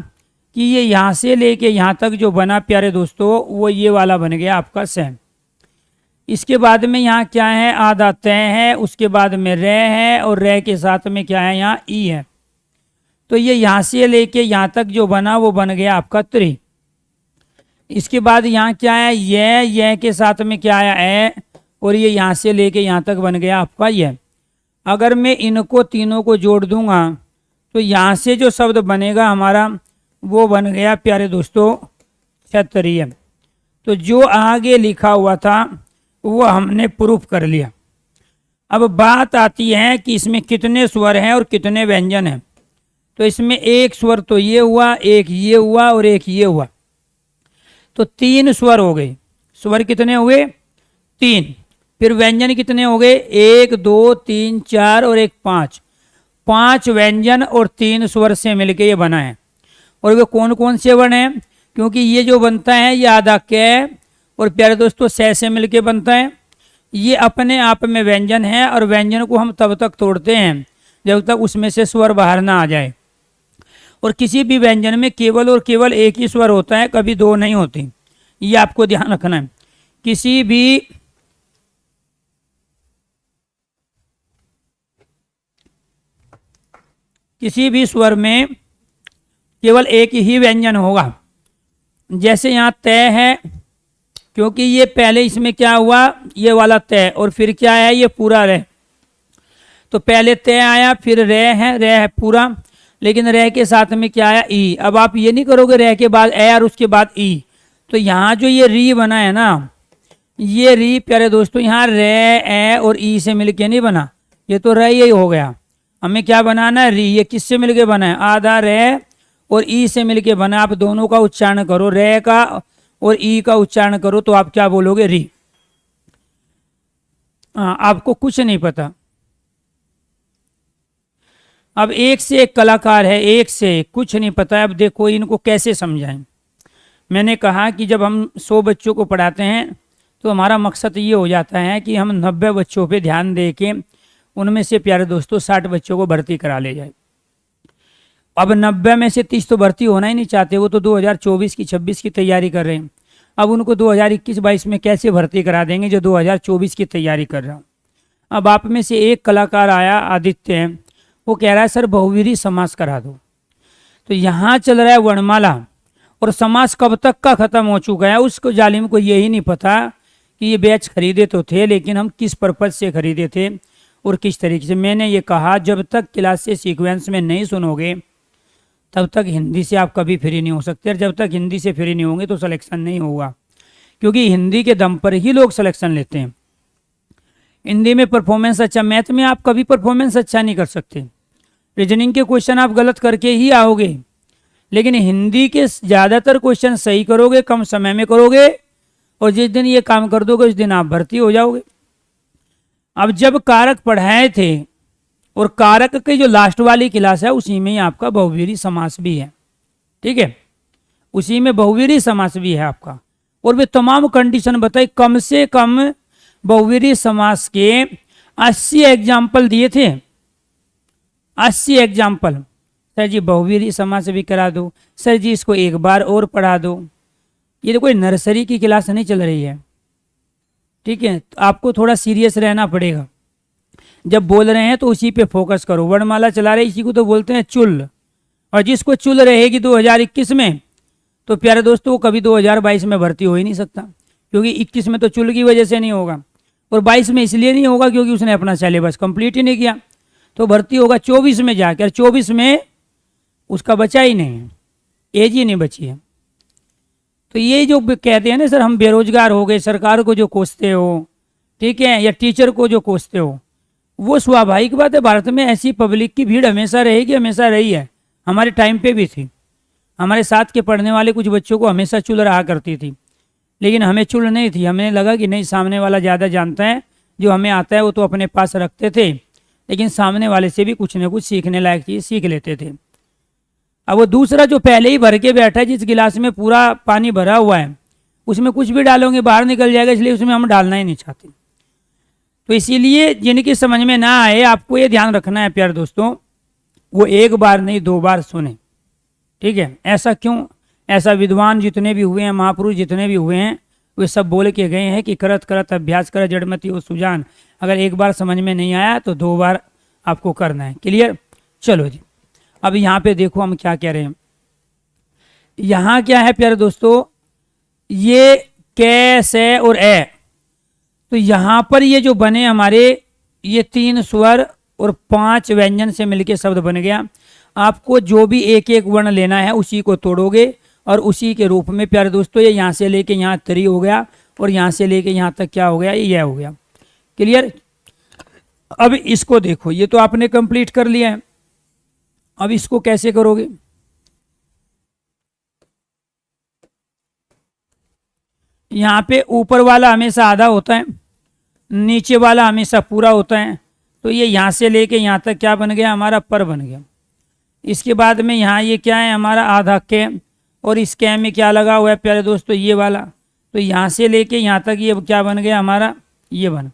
कि ये यहाँ से लेके यहाँ तक जो बना प्यारे दोस्तों, वो ये वाला बन गया आपका सै। इसके बाद में यहाँ क्या है, आधा तय है, उसके बाद में रे है, और रे के साथ में क्या है, यहाँ ई है। तो ये यहाँ से लेके यहाँ तक जो बना वो बन गया आपका त्रि। इसके बाद यहाँ क्या है, ये के साथ में क्या आया, ए, और ये यहाँ से लेके यहाँ तक बन गया आपका ये। अगर मैं इनको तीनों को जोड़ दूंगा तो यहाँ से जो शब्द बनेगा हमारा वो बन गया प्यारे दोस्तों क्षत्रिय। तो जो आगे लिखा हुआ था वो हमने प्रूफ कर लिया। अब बात आती है कि इसमें कितने स्वर हैं और कितने व्यंजन हैं। तो इसमें एक स्वर तो ये हुआ, एक ये हुआ और एक ये हुआ, तो 3 स्वर हो गए। स्वर कितने हुए? 3। फिर व्यंजन कितने हो गए? 1 2 3 4 और 1 5। 5 व्यंजन और 3 स्वर से मिलके ये बना है। और वे कौन कौन से वर्ण हैं? क्योंकि ये जो बनता है ये आधा कै और प्यारे दोस्तों सै से मिलके बनता है। ये अपने आप में व्यंजन है, और व्यंजन को हम तब तक तोड़ते हैं जब तक उसमें से स्वर बाहर ना आ जाए। और किसी भी व्यंजन में केवल और केवल एक ही स्वर होता है, कभी 2 नहीं होती। ये आपको ध्यान रखना है। किसी भी स्वर में केवल एक ही व्यंजन होगा। जैसे यहाँ तय है, क्योंकि ये पहले इसमें क्या हुआ, ये वाला तय, और फिर क्या है, ये पूरा रे। तो पहले तय आया, फिर रे है पूरा, लेकिन रे के साथ में क्या आया, ई। अब आप ये नहीं करोगे रे के बाद ए और उसके बाद ई। तो यहाँ जो ये री बना है ना, ये री प्यारे दोस्तों यहाँ रे ए और ई से मिलके नहीं बना, ये तो रे यही हो गया। हमें क्या बनाना है, री। ये किससे मिलके बना है? आधा रे और ई से मिलके बना। आप दोनों का उच्चारण करो, रे का और ई का उच्चारण करो, तो आप क्या बोलोगे, री। आपको कुछ नहीं पता। अब एक से एक कलाकार है, एक से एक, कुछ नहीं पता है। अब देखो इनको कैसे समझाएं। मैंने कहा कि जब हम 100 बच्चों को पढ़ाते हैं तो हमारा मकसद ये हो जाता है कि हम 90 बच्चों पे ध्यान दे के उनमें से प्यारे दोस्तों 60 बच्चों को भर्ती करा ले जाए। अब 90 में से 30 तो भर्ती होना ही नहीं चाहते, वो तो 2024 की 26 की तैयारी कर रहे हैं। अब उनको 2021-22 में कैसे भर्ती करा देंगे जो 2024 की तैयारी कर रहा हूँ। अब आप में से एक कलाकार आया, आदित्य है, वो कह रहा है सर बहुवीरी समास करा दो। तो यहाँ चल रहा है वर्णमाला, और समास कब तक का खत्म हो चुका है। उसको जालिम को यही नहीं पता कि ये बैच खरीदे तो थे, लेकिन हम किस पर्पज से खरीदे थे और किस तरीके से। मैंने ये कहा जब तक क्लास से सीक्वेंस में नहीं सुनोगे तब तक हिंदी से आप कभी फ्री नहीं हो सकते, और जब तक हिंदी से फ्री नहीं होंगे तो सिलेक्शन नहीं होगा, क्योंकि हिंदी के दम पर ही लोग सिलेक्शन लेते हैं। हिंदी में परफॉर्मेंस अच्छा, मैथ में आप कभी परफॉर्मेंस अच्छा नहीं कर सकते। रीजनिंग के क्वेश्चन आप गलत करके ही आओगे, लेकिन हिंदी के ज़्यादातर क्वेश्चन सही करोगे, कम समय में करोगे, और जिस दिन ये काम कर दोगे उस दिन आप भर्ती हो जाओगे। अब जब कारक पढ़ाए थे और कारक की जो लास्ट वाली क्लास है उसी में ही आपका बहुव्रीहि समास भी है, ठीक है, उसी में बहुव्रीहि समास भी है आपका। और वे तमाम कंडीशन बताई, कम से कम बहुव्रीहि समास के 80 एग्जाम्पल दिए थे, 80 एग्जाम्पल। सर जी बहुव्रीहि समास भी करा दो, सर जी इसको एक बार और पढ़ा दो। ये तो कोई नर्सरी की क्लास नहीं चल रही है, ठीक है, तो आपको थोड़ा सीरियस रहना पड़ेगा। जब बोल रहे हैं तो उसी पे फोकस करो। वर्णमाला चला रहे इसी को तो बोलते हैं चुल, और जिसको चुल रहेगी 2021 में तो प्यारे दोस्तों वो कभी 2022 में भर्ती हो ही नहीं सकता, क्योंकि 21 में तो चुल की वजह से नहीं होगा, और 22 में इसलिए नहीं होगा क्योंकि उसने अपना सिलेबस कंप्लीट ही नहीं किया। तो भर्ती होगा 24 में जाकर, 24 में उसका बचा ही नहीं है, एज ही नहीं बची है। तो ये जो कहते हैं ना सर हम बेरोजगार हो गए, सरकार को जो कोसते हो, ठीक है, या टीचर को जो कोसते हो, वो स्वाभाविक बात है। भारत में ऐसी पब्लिक की भीड़ हमेशा रहेगी, हमेशा रही है, हमारे टाइम पे भी थी। हमारे साथ के पढ़ने वाले कुछ बच्चों को हमेशा चुल रहा करती थी, लेकिन हमें चुल नहीं थी। हमें लगा कि नहीं, सामने वाला ज़्यादा जानता है, जो हमें आता है वो तो अपने पास रखते थे, लेकिन सामने वाले से भी कुछ न कुछ सीखने लायक चीज़ सीख लेते थे। अब वो दूसरा जो पहले ही भर के बैठा है, जिस गिलास में पूरा पानी भरा हुआ है, उसमें कुछ भी डालोगे बाहर निकल जाएगा, इसलिए उसमें हम डालना ही नहीं चाहते। तो इसीलिए जिनकी समझ में ना आए, आपको ये ध्यान रखना है प्यारे दोस्तों, वो एक बार नहीं 2 बार सुने, ठीक है। ऐसा क्यों? ऐसा विद्वान जितने भी हुए हैं, महापुरुष जितने भी हुए हैं, वे सब बोल के गए हैं कि करत करत अभ्यास कर जड़मति हो सुजान। अगर एक बार समझ में नहीं आया तो 2 बार आपको करना है। क्लियर? चलो जी, अब यहाँ पे देखो हम क्या कह रहे हैं। यहाँ क्या है प्यारे दोस्तों, ये कै से और ए, तो यहाँ पर ये जो बने हमारे ये 3 स्वर और 5 व्यंजन से मिलके शब्द बन गया। आपको जो भी एक एक वर्ण लेना है उसी को तोड़ोगे और उसी के रूप में प्यारे दोस्तों, ये यहाँ से लेके यहाँ तरी हो गया और यहाँ से लेके यहाँ तक क्या हो गया, ये हो गया। क्लियर? अब इसको देखो, ये तो आपने कंप्लीट कर लिया है। अब इसको कैसे करोगे? यहाँ पे ऊपर वाला हमेशा आधा होता है, नीचे वाला हमेशा पूरा होता है। तो ये यहाँ से लेके यहाँ तक क्या बन गया, हमारा पर बन गया। इसके बाद में यहाँ ये क्या है, हमारा आधा के, और इस के में क्या लगा हुआ है प्यारे दोस्तों, ये वाला। तो यहाँ से लेके यहाँ तक ये क्या बन गया हमारा, ये बन।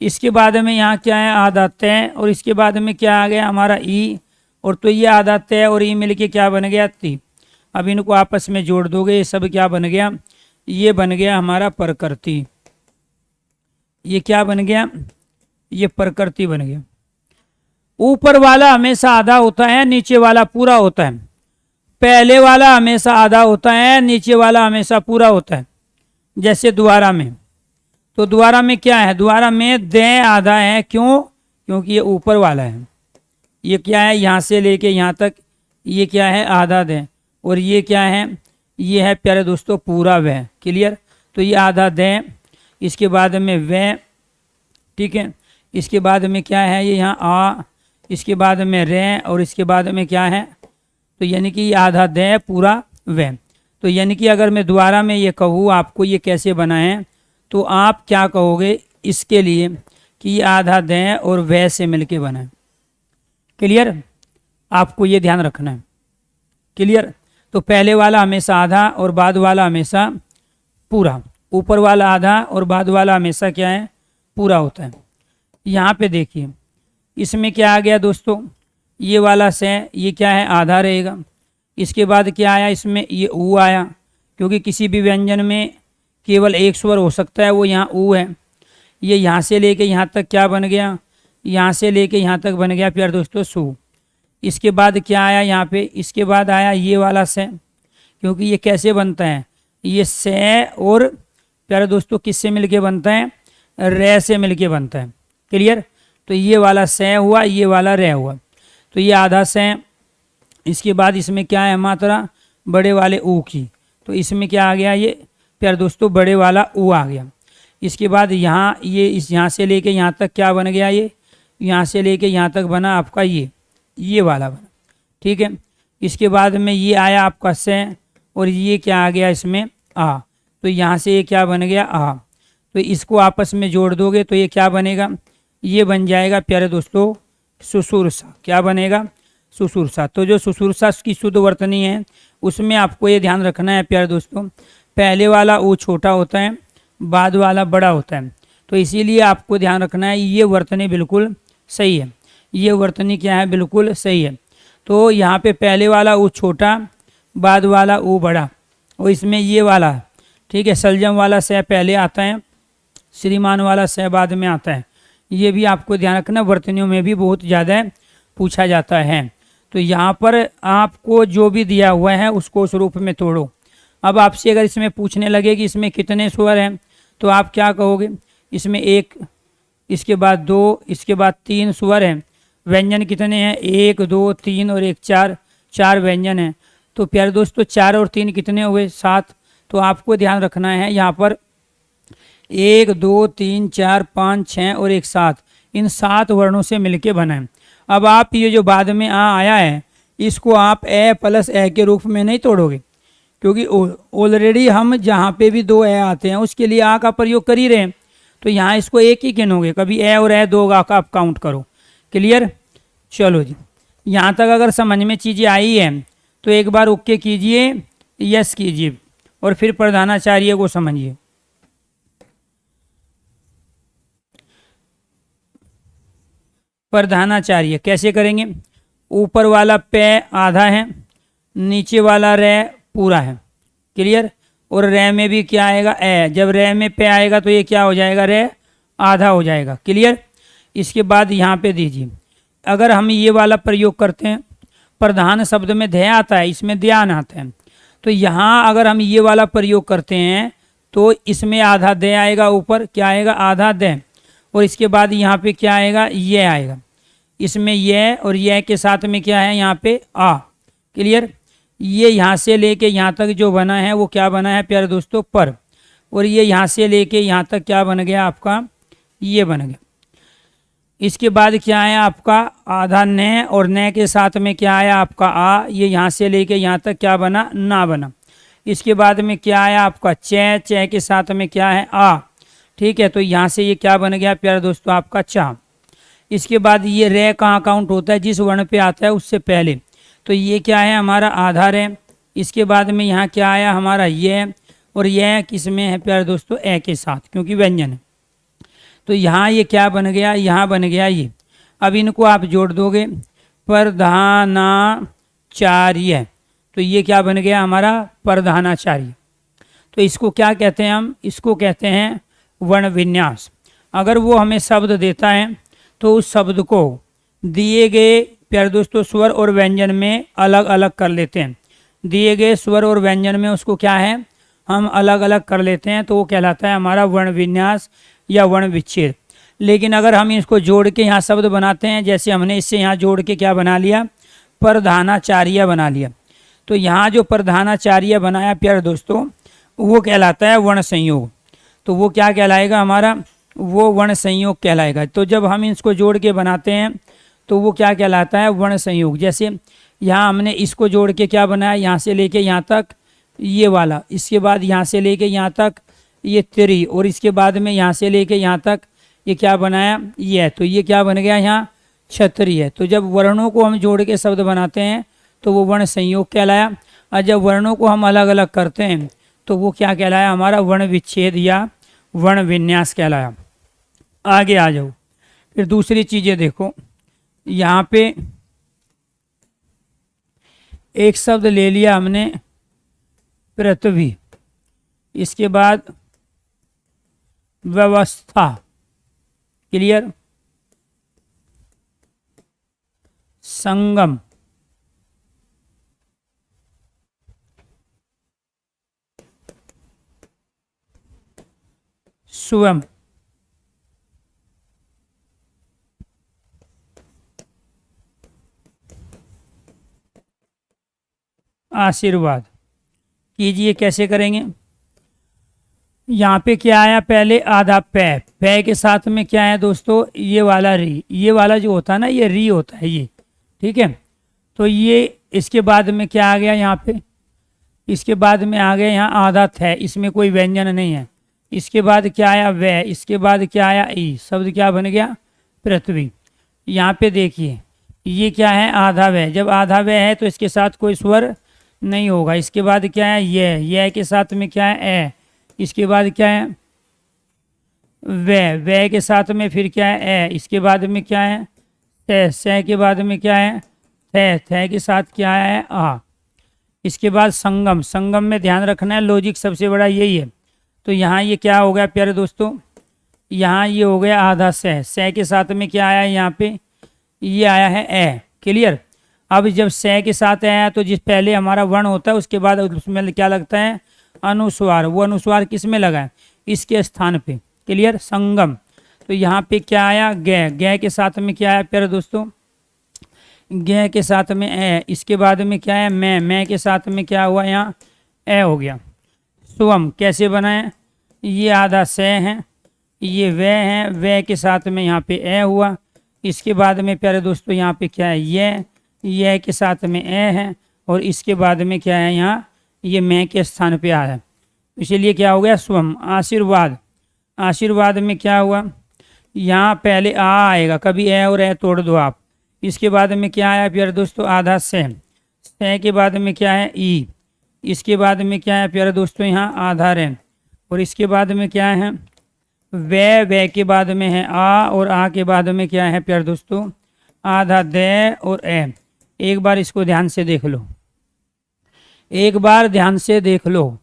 इसके बाद में यहाँ क्या है, आधा तय, और इसके बाद में क्या आ गया हमारा ई, और तो ये आधा तय और ई मिलके क्या बन गया, ती। अब इनको आपस में जोड़ दोगे, ये सब क्या बन गया, ये बन गया हमारा प्रकृति। ये क्या बन गया, ये प्रकृति बन गया। ऊपर वाला हमेशा आधा होता है, नीचे वाला पूरा होता है। पहले वाला हमेशा आधा होता है, नीचे वाला हमेशा पूरा होता है। जैसे द्वारा में, तो द्वारा में क्या है, द्वारा में दे आधा है। क्यों? क्योंकि ये ऊपर वाला है। ये क्या है, यहाँ से लेके यहाँ तक ये क्या है, आधा दे, और ये क्या है, ये है प्यारे दोस्तों पूरा वह। क्लियर? तो ये आधा दे, इसके बाद में वह, ठीक है। इसके बाद में क्या है, ये यहाँ आ, इसके बाद में रे, और इसके बाद में क्या है, तो यानी कि ये आधा दे पूरा वह। तो यानी कि अगर मैं दोबारा में ये कहूँ आपको ये कैसे बना है, तो आप क्या कहोगे इसके लिए कि ये आधा दे और वह से मिलके बना है। क्लियर? आपको ये ध्यान रखना है। क्लियर? तो पहले वाला हमेशा आधा और बाद वाला हमेशा पूरा। ऊपर वाला आधा और बाद वाला हमेशा क्या है, पूरा होता है। यहाँ पे देखिए, इसमें क्या आ गया दोस्तों, ये वाला से ये क्या है, आधा रहेगा। इसके बाद क्या आया, इसमें ये ऊ आया, क्योंकि किसी भी व्यंजन में केवल एक स्वर हो सकता है, वो यहाँ ऊ है। ये यहाँ से लेके यहाँ तक क्या बन गया, यहाँ से लेके यहाँ तक बन गया प्यारे दोस्तों सू। इसके बाद क्या आया यहाँ पे, इसके बाद आया ये वाला से, क्योंकि ये कैसे बनता है, ये से और प्यारे दोस्तों किससे मिलके बनता है, रे से मिलके बनता है। क्लियर? तो ये वाला से हुआ, ये वाला रे हुआ, तो ये आधा से। इसके बाद इसमें क्या है, मात्रा बड़े वाले ऊ की, तो इसमें क्या आ गया, ये प्यारे दोस्तों बड़े वाला ऊ आ गया। इसके बाद यहाँ ये इस यहाँ से लेके यहाँ तक क्या बन गया, ये यहाँ से लेके यहाँ तक बना आपका ये वाला बना। ठीक है? इसके बाद में ये आया आपका से, और ये क्या आ गया इसमें आ, तो यहाँ से ये क्या बन गया आ। तो इसको आपस में जोड़ दोगे तो ये क्या बनेगा, ये बन जाएगा प्यारे दोस्तों सुसुरसा। क्या बनेगा? सुसुरसा। तो जो सुसुरसा की शुद्ध वर्तनी है उसमें आपको ये ध्यान रखना है प्यारे दोस्तों, पहले वाला ऊ छोटा होता है, बाद वाला बड़ा होता है। तो इसीलिए आपको ध्यान रखना है ये वर्तनी बिल्कुल सही है, ये वर्तनी क्या है? बिल्कुल सही है। तो यहाँ पे पहले वाला ऊ छोटा, बाद वाला ऊ बड़ा, और इसमें ये वाला, ठीक है, सलजम वाला स पहले आता है, श्रीमान वाला स बाद में आता है। ये भी आपको ध्यान रखना, वर्तनियों में भी बहुत ज़्यादा पूछा जाता है। तो यहाँ पर आपको जो भी दिया हुआ है उसको उस रूप में तोड़ो। अब आपसे अगर इसमें पूछने लगे कि इसमें कितने स्वर हैं, तो आप क्या कहोगे? इसमें एक, इसके बाद दो, इसके बाद तीन स्वर हैं। व्यंजन कितने हैं? एक, दो, तीन और एक, चार, चार व्यंजन हैं। तो प्यारे दोस्तों 4 और 3 कितने हुए? 7। तो आपको ध्यान रखना है यहाँ पर 1, 2, 3, 4, 5, 6 और एक 7, इन 7 वर्णों से मिलके बना है। अब आप ये जो बाद में आ आया है इसको आप ए प्लस ए के रूप में नहीं तोड़ोगे, क्योंकि ऑलरेडी हम जहाँ पे भी 2 ए आते हैं उसके लिए आ का प्रयोग कर ही रहे हैं। तो यहाँ इसको एक ही गिनोगे, कभी ए और ए 2 का आप काउंट करो। क्लियर? चलो जी, यहाँ तक अगर समझ में चीज़ें आई है तो एक बार ओके कीजिए, यस कीजिए, और फिर प्रधानाचार्य को समझिए। प्रधानाचार्य कैसे करेंगे? ऊपर वाला पे आधा है, नीचे वाला रे पूरा है। क्लियर? और रे में भी क्या आएगा? ए। जब रे में पे आएगा तो ये क्या हो जाएगा? रे आधा हो जाएगा। क्लियर? इसके बाद यहाँ पे दीजिए, अगर हम ये वाला प्रयोग करते हैं, प्रधान शब्द में ध्यान आता है, इसमें ध्यान आता है, तो यहाँ अगर हम ये वाला प्रयोग करते हैं तो इसमें आधा दे आएगा, ऊपर क्या आएगा? आधा दे, और इसके बाद यहाँ पे क्या आएगा? ये आएगा। इसमें ये और ये के साथ में क्या है? यहाँ पे आ। क्लियर? ये यहाँ से लेके यहाँ तक जो बना है वो क्या बना है प्यारे दोस्तों? पर। और ये यहाँ से लेके यहाँ तक क्या बन गया आपका? ये बन गया। इसके बाद क्या है आपका? आधा न, और न के साथ में क्या आया आपका? आ। ये यहाँ से लेके यहाँ तक क्या बना? ना बना। इसके बाद में क्या आया आपका? चे। चे के साथ में क्या है? आ। ठीक है, तो यहाँ से ये क्या बन गया प्यारे दोस्तों? आपका चा। इसके बाद ये रे कहाँ काउंट होता है? जिस वर्ण पे आता है उससे पहले। तो ये क्या है? हमारा आधा रे। इसके बाद में यहाँ क्या आया हमारा? ये, और ये किस में है प्यारे दोस्तों? ए के साथ, क्योंकि व्यंजन है। तो यहाँ ये क्या बन गया? यहाँ बन गया ये। अब इनको आप जोड़ दोगे, प्रधानाचार्य, तो ये क्या बन गया हमारा? प्रधानाचार्य। तो इसको क्या कहते हैं हम? इसको कहते हैं वर्ण विन्यास। अगर वो हमें शब्द देता है तो उस शब्द को दिए गए प्यारे दोस्तों स्वर और व्यंजन में अलग अलग कर लेते हैं। दिए गए स्वर और व्यंजन में उसको क्या है? हम अलग अलग कर लेते हैं, तो वो कहलाता है हमारा वर्ण विन्यास या वर्ण विच्छेद। लेकिन अगर हम इसको जोड़ के यहाँ शब्द बनाते हैं, जैसे हमने इससे यहाँ जोड़ के क्या बना लिया? प्रधानाचार्य बना लिया। तो यहाँ जो प्रधानाचार्य बनाया प्यारे दोस्तों वो कहलाता है वर्ण संयोग। तो वो क्या कहलाएगा हमारा? वो वर्ण संयोग कहलाएगा। तो जब हम इसको जोड़ के बनाते हैं तो वो क्या कहलाता है? वर्ण संयोग। जैसे यहाँ हमने इसको जोड़ के क्या बनाया? यहाँ से लेके यहाँ तक ये वाला, इसके बाद यहाँ से लेके यहाँ तक ये त्रि, और इसके बाद में यहाँ से लेके यहाँ तक ये क्या बनाया? ये। तो ये क्या बन गया? यहाँ क्षत्रिय। तो जब वर्णों को हम जोड़ के शब्द बनाते हैं तो वो वर्ण संयोग कहलाया, और जब वर्णों को हम अलग अलग करते हैं तो वो क्या कहलाया? हमारा वर्ण विच्छेद या वर्ण विन्यास कहलाया। आगे आ जाओ, फिर दूसरी चीजें देखो। यहाँ पे एक शब्द ले लिया हमने पृथ्वी, इसके बाद व्यवस्था। क्लियर? संगम, स्वयं, आशीर्वाद। कीजिए, कैसे करेंगे? यहाँ पे क्या आया? पहले आधा पे, पे के साथ में क्या है दोस्तों? ये वाला री। ये वाला जो होता है ना, ये री होता है ये। ठीक है, तो ये इसके बाद में क्या आ गया यहाँ पे? इसके बाद में आ गया यहाँ आधा थे, इसमें कोई व्यंजन नहीं है। इसके बाद क्या आया? वे। इसके बाद क्या आया? ई। शब्द क्या बन गया? पृथ्वी। यहाँ पे देखिए ये क्या है, आधा व्यय। जब आधा व्यय है तो इसके साथ कोई स्वर नहीं होगा। इसके बाद क्या है, ये के साथ में क्या है, ए। इसके बाद क्या है, वे के साथ में फिर क्या है, ए। इसके बाद में क्या है, से के बाद में क्या है, थे के साथ क्या है, आ। इसके बाद संगम। संगम में ध्यान रखना है, लॉजिक सबसे बड़ा यही है। तो यहाँ ये क्या हो गया प्यारे दोस्तों, यहाँ ये हो गया आधा से के साथ में क्या आया है, यहाँ पे ये आया है ए। क्लियर। अब जब से के साथ आया तो जिस पहले हमारा वर्ण होता है उसके बाद उसमें क्या लगता है, अनुस्वार। वो अनुस्वार किस में लगा है, इसके स्थान पे। क्लियर। संगम। तो यहाँ पे क्या आया, गे के साथ में क्या आया प्यारे दोस्तों, गे के साथ में ए। इसके बाद में क्या है, मैं के साथ में क्या हुआ, यहाँ ए हो गया। स्वम कैसे बनाए, ये आधा से है, ये वे है, वे के साथ में यहाँ पे ए हुआ। इसके बाद में प्यारे दोस्तों यहाँ पे क्या है, ये के साथ में ए है, और इसके बाद में क्या है, यहाँ ये मैं के स्थान पे आया है, इसीलिए क्या हो गया, स्वम। आशीर्वाद। आशीर्वाद में क्या हुआ, यहाँ पहले आ आएगा, कभी ए और ए तोड़ दो आप। इसके बाद में क्या आया प्यारे दोस्तों, आधा से के बाद में क्या है, ई। इसके बाद में क्या है प्यारे दोस्तों, यहाँ आधा रे। और इसके बाद में क्या है, वे के बाद में है आ, और आ के बाद में क्या है प्यारे दोस्तों, आधा दे और ए। एक बार इसको ध्यान से देख लो, एक बार ध्यान से देख लो।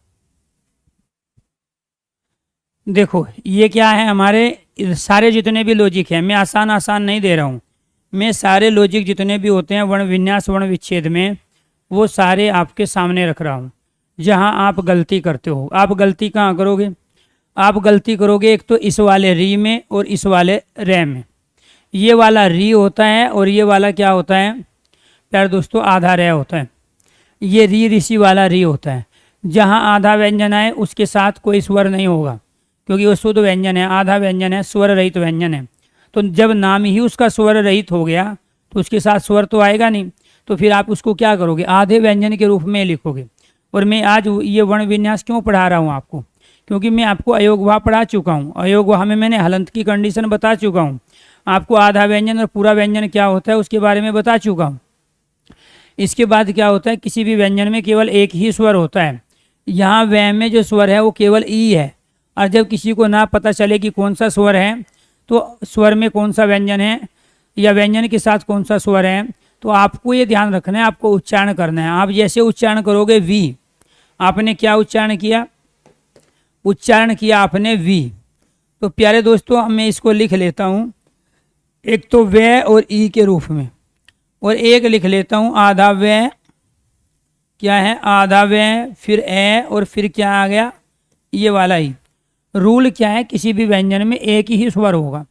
देखो ये क्या है, हमारे सारे जितने भी लॉजिक हैं, मैं आसान नहीं दे रहा हूँ, मैं सारे लॉजिक जितने भी होते हैं वर्ण विन्यास वर्ण विच्छेद में, वो सारे आपके सामने रख रहा हूँ। जहाँ आप गलती करते हो, आप गलती कहाँ करोगे, आप गलती करोगे एक तो इस वाले री में और इस वाले रे में। ये वाला री होता है और ये वाला क्या होता है प्यारे दोस्तों, आधा रे होता है। ये री ऋषि वाला री होता है। जहाँ आधा व्यंजन आए उसके साथ कोई स्वर नहीं होगा, क्योंकि वो शुद्ध व्यंजन है, आधा व्यंजन है, स्वर रहित व्यंजन है। तो जब नाम ही उसका स्वर रहित हो गया तो उसके साथ स्वर तो आएगा नहीं, तो फिर आप उसको क्या करोगे, आधे व्यंजन के रूप में लिखोगे। और मैं आज ये वर्ण विन्यास क्यों पढ़ा रहा हूँ आपको, क्योंकि मैं आपको अयोगवा पढ़ा चुका हूँ। अयोगवा में मैंने हलंत की कंडीशन बता चुका हूँ, आपको आधा व्यंजन और पूरा व्यंजन क्या होता है उसके बारे में बता चुका हूँ। इसके बाद क्या होता है, किसी भी व्यंजन में केवल एक ही स्वर होता है। यहाँ वह में जो स्वर है वो केवल ई है, और जब किसी को ना पता चले कि कौन सा स्वर है, तो स्वर में कौन सा व्यंजन है या व्यंजन के साथ कौन सा स्वर है, तो आपको ये ध्यान रखना है, आपको उच्चारण करना है। आप जैसे उच्चारण करोगे वी, आपने क्या उच्चारण किया, उच्चारण किया आपने वी। तो प्यारे दोस्तों मैं इसको लिख लेता हूँ, एक तो वे और ई के रूप में, और एक लिख लेता हूँ आधा वे, क्या है आधा वे, फिर ए, और फिर क्या आ गया ये वाला ही। रूल क्या है, किसी भी व्यंजन में एक ही स्वर होगा।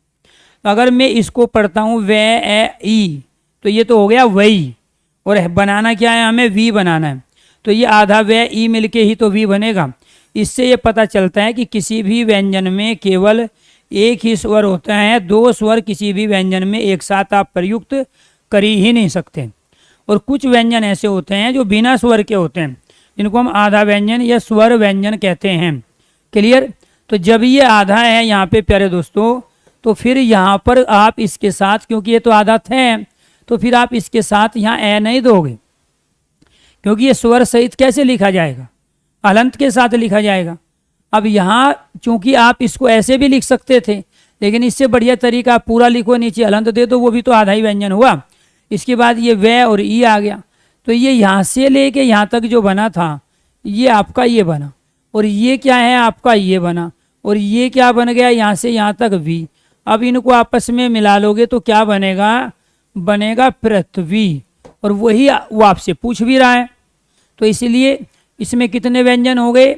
अगर मैं इसको पढ़ता हूँ वे ए ई, तो ये तो हो गया वही, और बनाना क्या है, हमें वी बनाना है। तो ये आधा वे ई मिलके ही तो वी बनेगा। इससे ये पता चलता है कि किसी भी व्यंजन में केवल एक ही स्वर होता है, दो स्वर किसी भी व्यंजन में एक साथ आप प्रयुक्त कर ही नहीं सकते। और कुछ व्यंजन ऐसे होते हैं जो बिना स्वर के होते हैं, जिनको हम आधा व्यंजन या स्वर व्यंजन कहते हैं। क्लियर। तो जब ये आधा है यहाँ पे प्यारे दोस्तों, तो फिर यहाँ पर आप इसके साथ, क्योंकि ये तो आधा थे, तो फिर आप इसके साथ यहाँ ए नहीं दोगे, क्योंकि ये स्वर सहित कैसे लिखा जाएगा, हलंत के साथ लिखा जाएगा। अब यहाँ चूंकि आप इसको ऐसे भी लिख सकते थे, लेकिन इससे बढ़िया तरीका आप पूरा लिखो, नीचे हलंत दे दो, वो भी तो आधा ही व्यंजन हुआ। इसके बाद ये वे और ई आ गया, तो ये यहाँ से लेके यहाँ तक जो बना था ये आपका ये बना, और ये क्या है आपका ये बना, और ये क्या बन गया यहाँ से यहाँ तक वी। अब इनको आपस में मिला लोगे तो क्या बनेगा, बनेगा पृथ्वी। और वही वो आपसे पूछ भी रहा है, तो इसलिए इसमें कितने व्यंजन हो गए,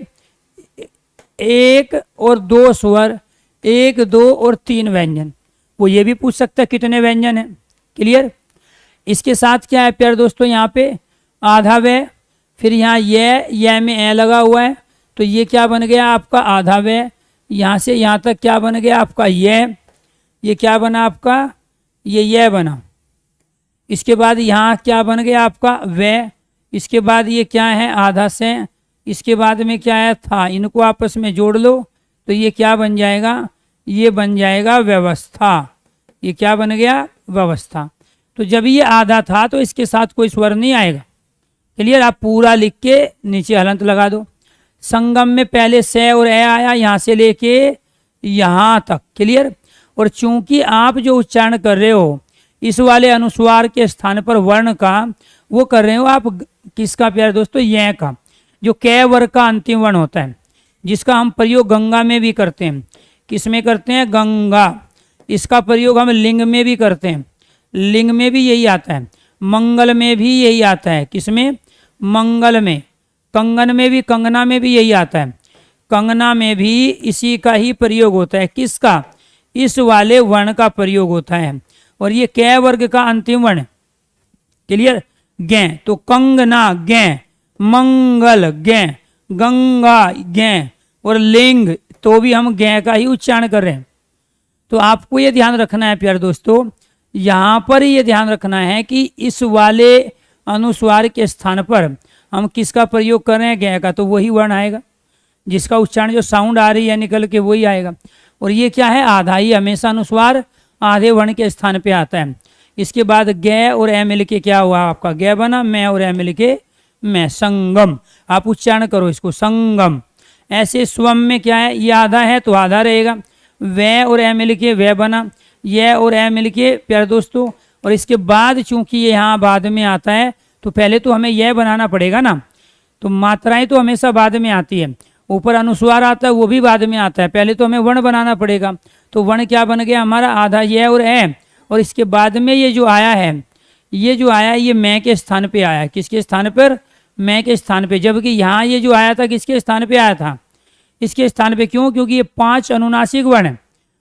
एक और दो स्वर, एक दो और तीन व्यंजन। वो ये भी पूछ सकता है कितने व्यंजन है। क्लियर। इसके साथ क्या है प्यारे दोस्तों, यहाँ पे आधा वे, फिर यहाँ ये में ए लगा हुआ है, तो ये क्या बन गया आपका आधा वे। यहाँ से यहाँ तक क्या बन गया आपका ये क्या बना आपका ये बना। इसके बाद यहाँ क्या बन गया आपका वे। इसके बाद ये क्या है आधा से, इसके बाद में क्या है था। इनको आपस में जोड़ लो तो ये क्या बन जाएगा, ये बन जाएगा व्यवस्था। ये क्या बन गया, व्यवस्था। तो जब ये आधा था तो इसके साथ कोई स्वर नहीं आएगा। क्लियर, आप पूरा लिख के नीचे हलंत लगा दो। संगम में पहले से और ए आया, यहाँ से लेके यहाँ तक। क्लियर, और चूंकि आप जो उच्चारण कर रहे हो इस वाले अनुस्वार के स्थान पर वर्ण का वो कर रहे हो आप किसका प्यारे दोस्तों, य का, जो कै वर्ग का अंतिम वर्ण होता है, जिसका हम प्रयोग गंगा में भी करते हैं। किस में करते हैं, गंगा। इसका प्रयोग हम लिंग में भी करते हैं, लिंग में भी यही आता है। मंगल में भी यही आता है, किसमें, मंगल में। कंगन में भी, कंगना में भी यही आता है, कंगना में भी इसी का ही प्रयोग होता है। किसका, इस वाले वर्ण का प्रयोग होता है। और ये कै वर्ग का अंतिम वर्ण। क्लियर, गै, तो कंगना गै, मंगल गै, गंगा गै, और लिंग तो भी हम गै का ही उच्चारण कर रहे हैं। तो आपको ये ध्यान रखना है प्यारे दोस्तों, यहाँ पर ये ध्यान रखना है कि इस वाले अनुस्वार के स्थान पर हम किसका प्रयोग कर रहे हैं, गै का, तो वही वर्ण आएगा, जिसका उच्चारण जो साउंड आ रही है निकल के वही आएगा। और ये क्या है, आधा ही, हमेशा अनुस्वार आधे वर्ण के स्थान पे आता है। इसके बाद गै और ए मिल के क्या हुआ आपका, गै बना, मैं और ए मिल के मैं, संगम। आप उच्चारण करो इसको, संगम। ऐसे स्वम में क्या है, ये आधा है तो आधा रहेगा, वै और ए मिल के वै बना, यह और ए मिल के प्यारे दोस्तों। और इसके बाद चूंकि ये यहाँ बाद में आता है तो पहले तो हमें यह बनाना पड़ेगा ना, तो मात्राएं तो हमेशा बाद में आती है, ऊपर अनुस्वार आता है वो भी बाद में आता है, पहले तो हमें वर्ण बनाना पड़ेगा। तो वर्ण क्या बन गया हमारा, आधा यह और ए, और इसके बाद में ये जो आया है, ये जो आया ये मैं के स्थान पे आया। किसके स्थान पर, मैं के स्थान पे। जबकि यहाँ ये जो आया था किसके स्थान पे आया था, इसके स्थान पे। क्यों, क्योंकि ये 5 अनुनासिक वर्ण है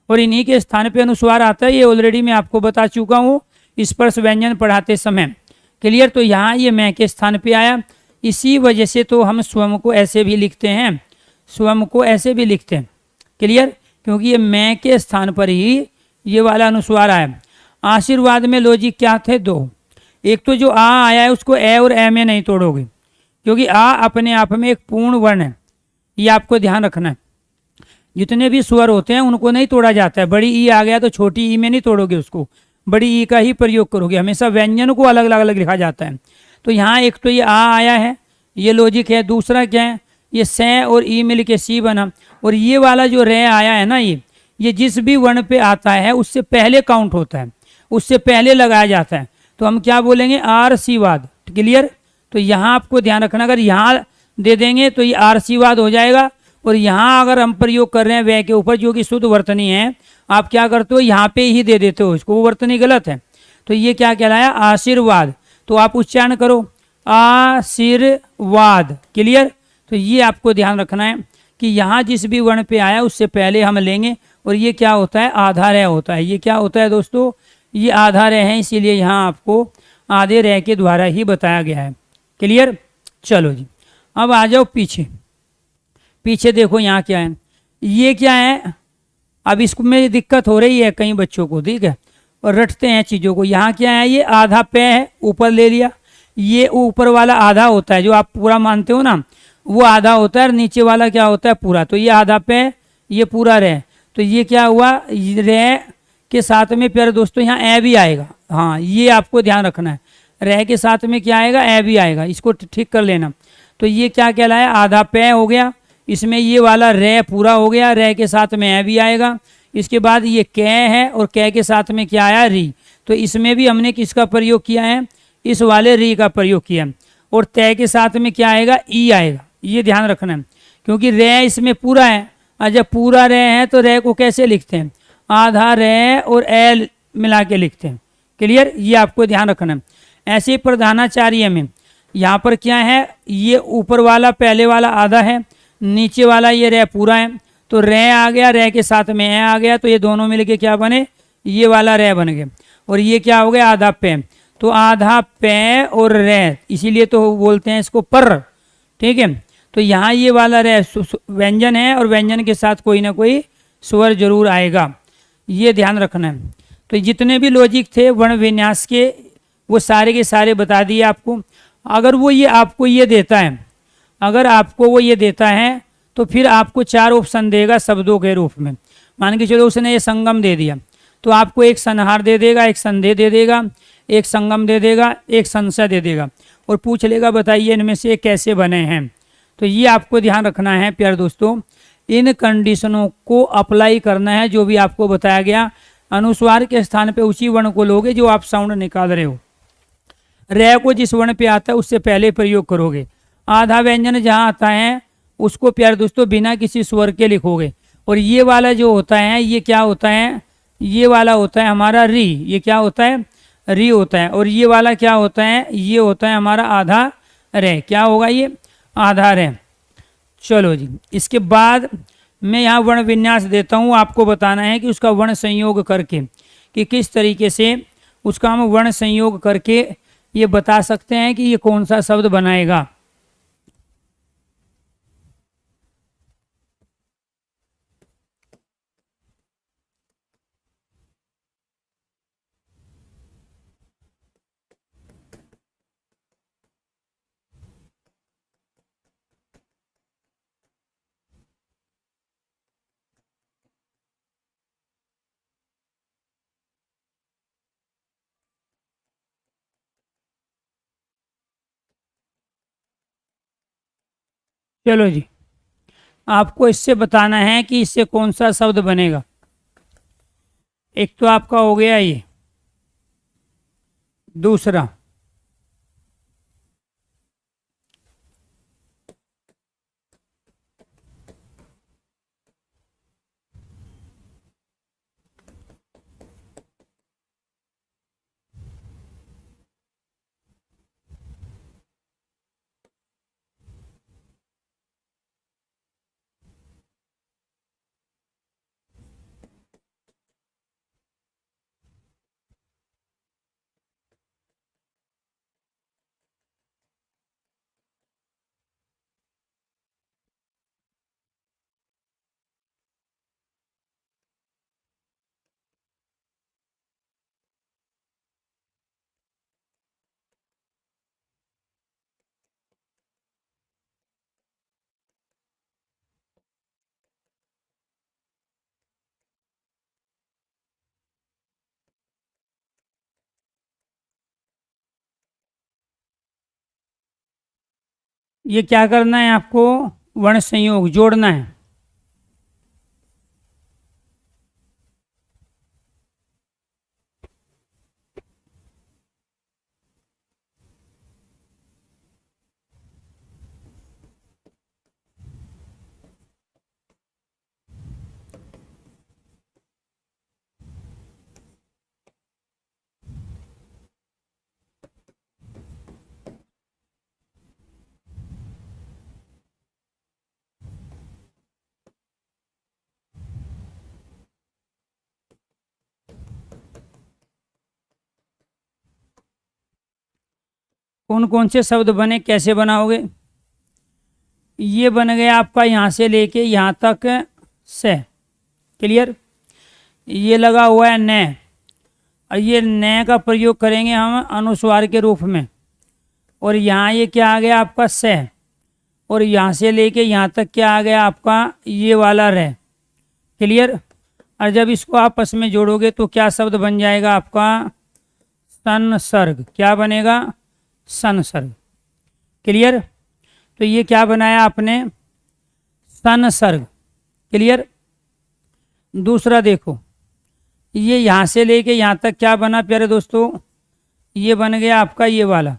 और इन्हीं के स्थान पे अनुस्वार आता है। ये ऑलरेडी मैं आपको बता चुका हूँ स्पर्श व्यंजन पढ़ाते समय। क्लियर, तो यहाँ ये मैं के स्थान पे आया, इसी वजह से तो हम स्वयं को ऐसे भी लिखते हैं, स्वयं को ऐसे भी लिखते हैं। क्लियर, क्योंकि ये मैं के स्थान पर ही ये वाला अनुस्वार आया। आशीर्वाद में लॉजिक क्या थे, 2। एक तो जो आ आया है उसको ए और ए में नहीं तोड़ोगे, क्योंकि आ अपने आप में एक पूर्ण वर्ण है, ये आपको ध्यान रखना है। जितने भी स्वर होते हैं उनको नहीं तोड़ा जाता है। बड़ी ई आ गया तो छोटी ई में नहीं तोड़ोगे उसको, बड़ी ई का ही प्रयोग करोगे। हमेशा व्यंजन को अलग अलग लिखा जाता है। तो यहाँ एक तो ये आ आया है, ये लॉजिक है। दूसरा क्या है, ये से और ई मिल के सी बना। और ये वाला जो रे आया है ना, ये जिस भी वर्ण पे आता है उससे पहले काउंट होता है, उससे पहले लगाया जाता है। तो हम क्या बोलेंगे, आर सीवाद। क्लियर, तो यहाँ आपको ध्यान रखना, अगर यहाँ दे देंगे तो ये आर सीवाद हो जाएगा। और यहाँ अगर हम प्रयोग कर रहे हैं वह के ऊपर जो कि शुद्ध वर्तनी है, आप क्या करते हो, यहाँ पे ही दे देते हो इसको, वो वर्तनी गलत है। तो ये क्या कहलाया, आशीर्वाद। तो आप उच्चारण करो, आशीर्वाद। क्लियर, तो ये आपको ध्यान रखना है कि यहाँ जिस भी वर्ण पे आया उससे पहले हम लेंगे। और ये क्या होता है, आधा रह होता है। ये क्या होता है दोस्तों, ये आधा रह है, इसीलिए यहाँ आपको आधे रह के द्वारा ही बताया गया है। क्लियर, चलो जी अब आ जाओ पीछे। पीछे देखो यहाँ क्या है, ये क्या है, अब इसमें दिक्कत हो रही है कई बच्चों को, ठीक है, और रटते हैं चीज़ों को। यहाँ क्या है, ये आधा पे है, ऊपर ले लिया। ये ऊपर वाला आधा होता है जो आप पूरा मानते हो ना, वो आधा होता है, और नीचे वाला क्या होता है, पूरा। तो ये आधा पे, ये पूरा रह। तो ये क्या हुआ, रह के साथ में प्यारे दोस्तों यहाँ ए भी आएगा। हाँ, ये आपको ध्यान रखना है, रह के साथ में क्या आएगा, ए भी आएगा, इसको ठीक कर लेना। तो ये क्या कहलाया, आधा पे हो गया, इसमें ये वाला रे पूरा हो गया, रे के साथ में ए भी आएगा। इसके बाद ये कै है और कै के साथ में क्या आया, री। तो इसमें भी हमने किसका प्रयोग किया है, इस वाले री का प्रयोग किया है। और तय के साथ में क्या आएगा, ई आएगा। ये ध्यान रखना है, क्योंकि रे इसमें पूरा है, और जब पूरा रे है तो रे को कैसे लिखते हैं, आधा रे और एल मिला के लिखते हैं। क्लियर, ये आपको ध्यान रखना है। ऐसे ही प्रधानाचार्य में यहाँ पर क्या है, ये ऊपर वाला पहले वाला आधा है, नीचे वाला ये रे पूरा है। तो रे आ गया, रे के साथ में ए आ गया, तो ये दोनों मिलके क्या बने, ये वाला रे बन गया। और ये क्या हो गया, आधा पे। तो आधा पे और रे, इसीलिए तो बोलते हैं इसको पर। ठीक है, तो यहाँ ये वाला रे व्यंजन है, और व्यंजन के साथ कोई ना कोई स्वर जरूर आएगा, ये ध्यान रखना है। तो जितने भी लॉजिक थे वर्ण विन्यास के, वो सारे के सारे बता दिए आपको। अगर वो ये आपको ये देता है, अगर आपको वो ये देता है तो फिर आपको 4 ऑप्शन देगा शब्दों के रूप में। मान के चलो उसने ये संगम दे दिया, तो आपको एक संहार दे देगा, एक संदेह दे देगा, एक संगम दे देगा, एक संशय दे देगा और पूछ लेगा बताइए इनमें से कैसे बने हैं। तो ये आपको ध्यान रखना है प्यारे दोस्तों, इन कंडीशनों को अप्लाई करना है जो भी आपको बताया गया। अनुस्वार के स्थान पे उसी वर्ण को लोगे जो आप साउंड निकाल रहे हो। रे को जिस वर्ण पे आता है उससे पहले प्रयोग करोगे। आधा व्यंजन जहाँ आता है उसको प्यारे दोस्तों बिना किसी स्वर के लिखोगे। और ये वाला जो होता है ये क्या होता है, ये वाला होता है हमारा री, ये क्या होता है, री होता है। और ये वाला क्या होता है, ये होता है हमारा आधा रे। क्या होगा ये, आधा रे। चलो जी, इसके बाद मैं यहाँ वर्ण विन्यास देता हूँ, आपको बताना है कि उसका वर्ण संयोग करके कि किस तरीके से उसका हम वर्ण संयोग करके ये बता सकते हैं कि ये कौन सा शब्द बनाएगा। चलो जी, आपको इससे बताना है कि इससे कौन सा शब्द बनेगा। एक तो आपका हो गया ये, दूसरा ये क्या करना है आपको, वर्ण संयोग जोड़ना है। कौन कौन से शब्द बने, कैसे बनाओगे। ये बन गया आपका यहाँ से लेके यहाँ तक से, क्लियर। ये लगा हुआ है न, और ये न का प्रयोग करेंगे हम अनुस्वार के रूप में। और यहाँ ये क्या आ गया आपका से, और यहाँ से लेके यहाँ तक क्या आ गया आपका ये वाला रे, क्लियर। और जब इसको आपस में जोड़ोगे तो क्या शब्द बन जाएगा आपका, संसर्ग। क्या बनेगा, संसर्ग, क्लियर। तो ये क्या बनाया आपने, संसर्ग, क्लियर। दूसरा देखो, ये यहाँ से लेके यहाँ तक क्या बना प्यारे दोस्तों, ये बन गया आपका ये वाला।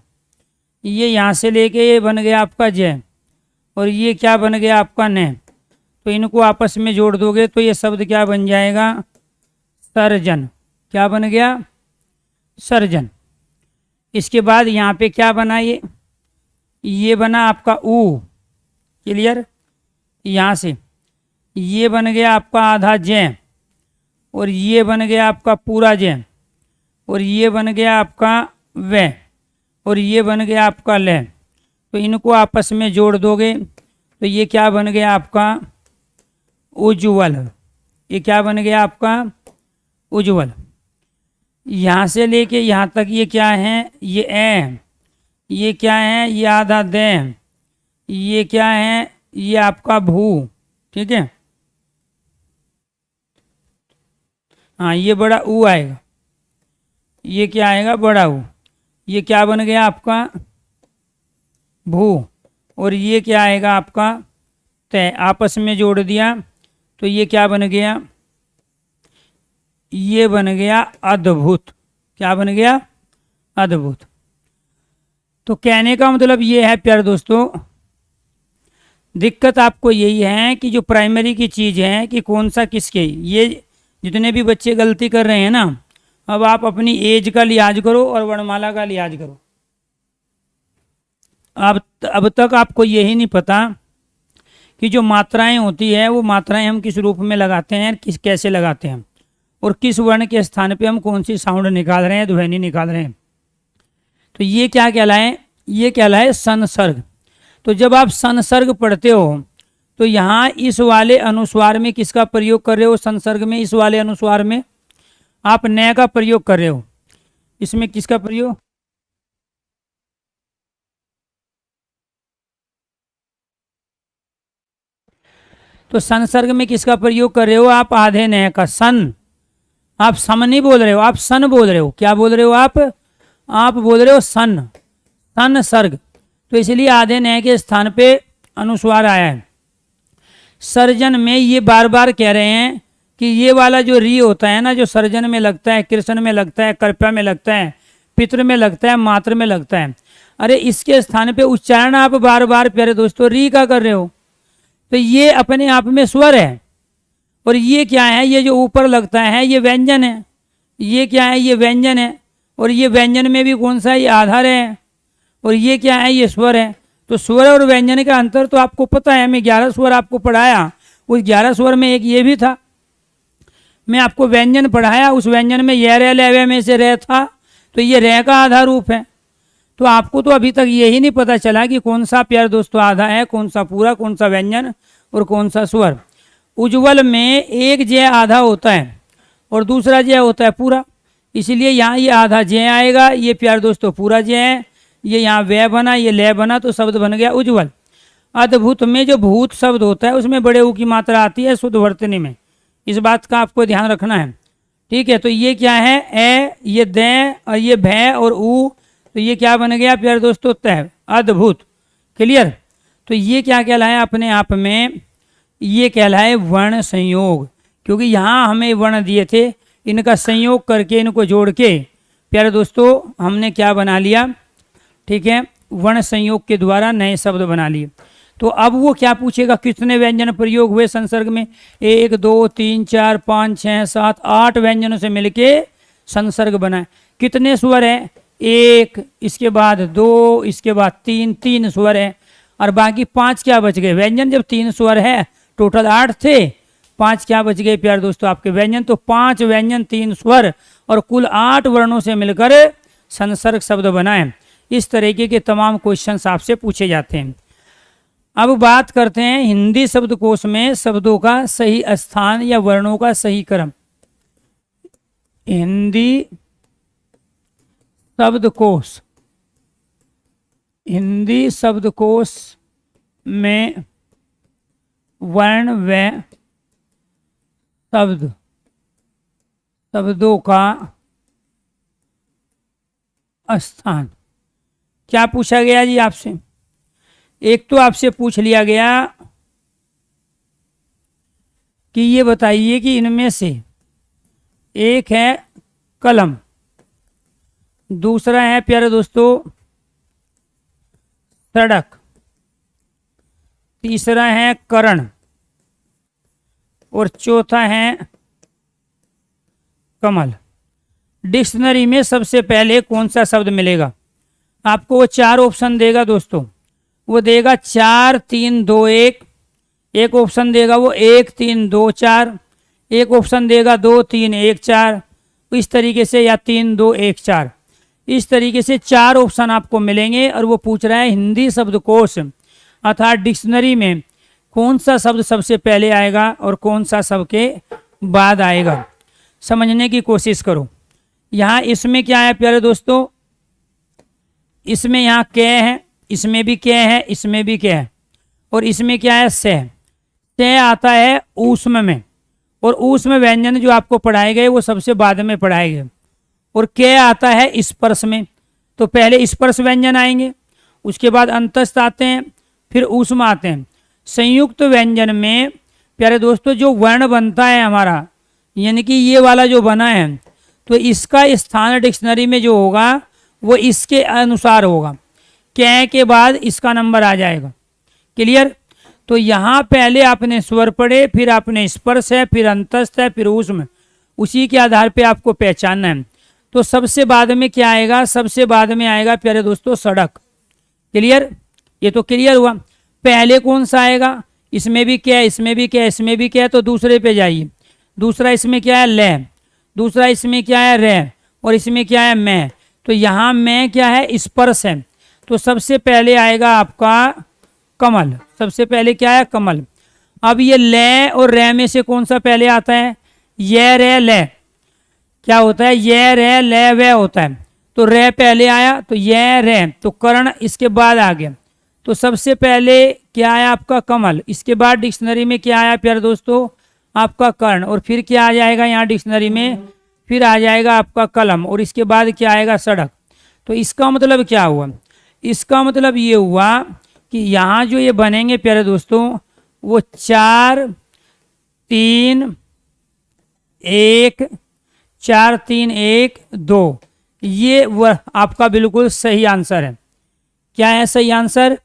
ये यहाँ से लेके ये बन गया आपका जय, और ये क्या बन गया आपका न। तो इनको आपस में जोड़ दोगे तो ये शब्द क्या बन जाएगा, सर्जन। क्या बन गया, सर्जन। इसके बाद यहाँ पे क्या बना, ये बना आपका ऊ, क्लियर। यहाँ से ये बन गया आपका आधा जय, और ये बन गया आपका पूरा जय, और ये बन गया आपका व, और ये बन गया आपका ल। तो इनको आपस में जोड़ दोगे तो ये क्या बन गया आपका, उज्ज्वल। ये क्या बन गया आपका, उज्ज्वल। यहाँ से लेके यहाँ तक ये क्या है, ये ए, ये क्या है, ये आधा दे, ये क्या है, ये आपका भू, ठीक है। हाँ ये बड़ा ऊ आएगा, ये क्या आएगा, बड़ा ऊ। ये क्या बन गया आपका, भू। और ये क्या आएगा आपका, तय। आपस में जोड़ दिया तो ये क्या बन गया, ये बन गया अद्भुत। क्या बन गया, अद्भुत। तो कहने का मतलब ये है प्यारे दोस्तों, दिक्कत आपको यही है कि जो प्राइमरी की चीज़ है कि कौन सा किसके, ये जितने भी बच्चे गलती कर रहे हैं ना, अब आप अपनी एज का लिहाज करो और वर्णमाला का लिहाज करो। अब तक आपको यही नहीं पता कि जो मात्राएं होती है वो मात्राएं हम किस रूप में लगाते हैं, किस कैसे लगाते हैं, और किस वर्ण के स्थान पे हम कौन सी साउंड निकाल रहे हैं, ध्वनि निकाल रहे हैं। तो ये क्या कहलाए, ये कहलाए संसर्ग। तो जब आप संसर्ग पढ़ते हो तो यहाँ इस वाले अनुस्वार में किसका प्रयोग कर रहे हो, संसर्ग में इस वाले अनुस्वार में आप न का प्रयोग कर रहे हो। इसमें किसका प्रयोग, तो संसर्ग में किसका प्रयोग कर रहे हो आप, आधे न का, सन। आप सम नहीं बोल रहे हो, आप सन बोल रहे हो। क्या बोल रहे हो आप बोल रहे हो सन, सन सर्ग। तो इसलिए आधे न के स्थान पे अनुस्वार आया है। सर्जन में ये बार बार कह रहे हैं कि ये वाला जो री होता है ना, जो सर्जन में लगता है, कृष्ण में लगता है, कृपया में लगता है, पितृ में लगता है, मातृ में लगता है, अरे इसके स्थान पे उच्चारण आप बार बार प्यारे दोस्तों री का कर रहे हो। तो ये अपने आप में स्वर है। और ये क्या है, ये जो ऊपर लगता है ये व्यंजन है। ये क्या है, ये व्यंजन है। और ये व्यंजन में भी कौन सा, ये आधार है। और ये क्या है, ये स्वर है। तो स्वर और व्यंजन का अंतर तो आपको पता है। मैं 11 स्वर आपको पढ़ाया, उस 11 स्वर में एक ये भी था। मैं आपको व्यंजन पढ़ाया, उस व्यंजन में ये रे लेवे में से रे था, तो ये रे का आधा रूप है। तो आपको तो अभी तक यही नहीं पता चला कि कौन सा प्यारे दोस्तों आधा है, कौन सा पूरा, कौन सा व्यंजन और कौन सा स्वर। उज्ज्वल में एक जय आधा होता है और दूसरा जय होता है पूरा, इसलिए यहाँ ये आधा जय आएगा, ये प्यारे दोस्तों पूरा जय है। ये यहाँ वह बना, ये लय बना, तो शब्द बन गया उज्ज्वल। अद्भुत में जो भूत शब्द होता है उसमें बड़े ऊ की मात्रा आती है शुद्ध वर्तनी में, इस बात का आपको ध्यान रखना है। ठीक है, तो ये क्या है, ए, ये द और ये भय और ऊ, तो ये क्या बन गया प्यारे दोस्तों, तय, अद्भुत। क्लियर। तो ये क्या कहलाया अपने आप में, ये कहलाए वर्ण संयोग, क्योंकि यहाँ हमें वर्ण दिए थे, इनका संयोग करके, इनको जोड़ के प्यारे दोस्तों हमने क्या बना लिया, ठीक है, वर्ण संयोग के द्वारा नए शब्द बना लिए। तो अब वो क्या पूछेगा, कितने व्यंजन प्रयोग हुए संसर्ग में, 1 2 3 4 5 6 7 8 व्यंजनों से मिलके संसर्ग बना। कितने स्वर है, 1, इसके बाद 2, इसके बाद 3, 3 स्वर है, और बाकी 5 क्या बच गए व्यंजन। जब 3 स्वर है, टोटल 8 थे, 5 क्या बच गए प्यारे दोस्तों आपके व्यंजन। तो 5 व्यंजन, 3 स्वर और कुल 8 वर्णों से मिलकर संसर्ग शब्द बनाए। इस तरीके के तमाम क्वेश्चंस आपसे पूछे जाते हैं। अब बात करते हैं हिंदी शब्दकोश में शब्दों का सही स्थान या वर्णों का सही क्रम। हिंदी शब्दकोश, हिंदी शब्दकोश में वर्ण व शब्द, शब्दों का स्थान। क्या पूछा गया जी आपसे, एक तो आपसे पूछ लिया गया कि ये बताइए कि इनमें से एक है कलम, दूसरा है प्यारे दोस्तों सड़क, तीसरा है करण और चौथा है कमल। डिक्शनरी में सबसे पहले कौन सा शब्द मिलेगा आपको, वो 4 ऑप्शन देगा दोस्तों। वो देगा 4 3 2 1, एक ऑप्शन देगा वो 1 3 2 4, एक ऑप्शन देगा 2 3 1 4, इस तरीके से, या 3 2 1 4, इस तरीके से 4 ऑप्शन आपको मिलेंगे। और वो पूछ रहा है हिंदी शब्दकोश अर्थात डिक्शनरी में कौन सा शब्द सबसे पहले आएगा और कौन सा सबके बाद आएगा। समझने की कोशिश करो। यहाँ इसमें क्या है प्यारे दोस्तों, इसमें यहाँ क है, इसमें भी क है, इसमें भी क है, और इसमें क्या है से आता है ऊष्म में, और ऊष्म व्यंजन जो आपको पढ़ाए गए वो सबसे बाद में पढ़ाए गए। और क आता है स्पर्श में, तो पहले स्पर्श व्यंजन आएंगे, उसके बाद अंतस्थ आते हैं, फिर ऊष्म आते हैं। संयुक्त व्यंजन में प्यारे दोस्तों जो वर्ण बनता है हमारा, यानी कि ये वाला जो बना है, तो इसका स्थान डिक्शनरी में जो होगा वो इसके अनुसार होगा। कै के बाद इसका नंबर आ जाएगा। क्लियर? तो यहाँ पहले आपने स्वर पढ़े, फिर आपने स्पर्श है, फिर अंतस्थ है, फिर ऊष्म, उसी के आधार पे आपको पहचानना है। तो सबसे बाद में क्या आएगा? सबसे बाद में आएगा प्यारे दोस्तों सड़क। क्लियर? ये तो क्लियर हुआ। पहले कौन सा आएगा? इसमें भी क्या, इसमें भी क्या, इसमें भी क्या, तो दूसरे पे जाइए। दूसरा इसमें क्या है? ले। दूसरा इसमें क्या है? रे। और इसमें क्या है? मैं। तो यहाँ मैं क्या है? स्पर्श है। तो सबसे पहले आएगा आपका कमल। सबसे पहले क्या है? कमल। अब ये ले और रे में से कौन सा पहले आता है? ये रे ले। क्या होता है? ये रे ले वे होता है। तो रे पहले आया, तो ये रे, तो कर्ण इसके बाद आ गया। तो सबसे पहले क्या आया? आपका कमल। इसके बाद डिक्शनरी में क्या आया प्यारे दोस्तों? आपका कर्ण। और फिर क्या आ जाएगा यहाँ डिक्शनरी में? फिर आ जाएगा आपका कलम। और इसके बाद क्या आएगा? सड़क। तो इसका मतलब क्या हुआ? इसका मतलब ये हुआ कि यहाँ जो ये बनेंगे प्यारे दोस्तों वो 4 3 1, 4 3 1 2, ये वह आपका बिल्कुल सही आंसर है। क्या है सही आंसर?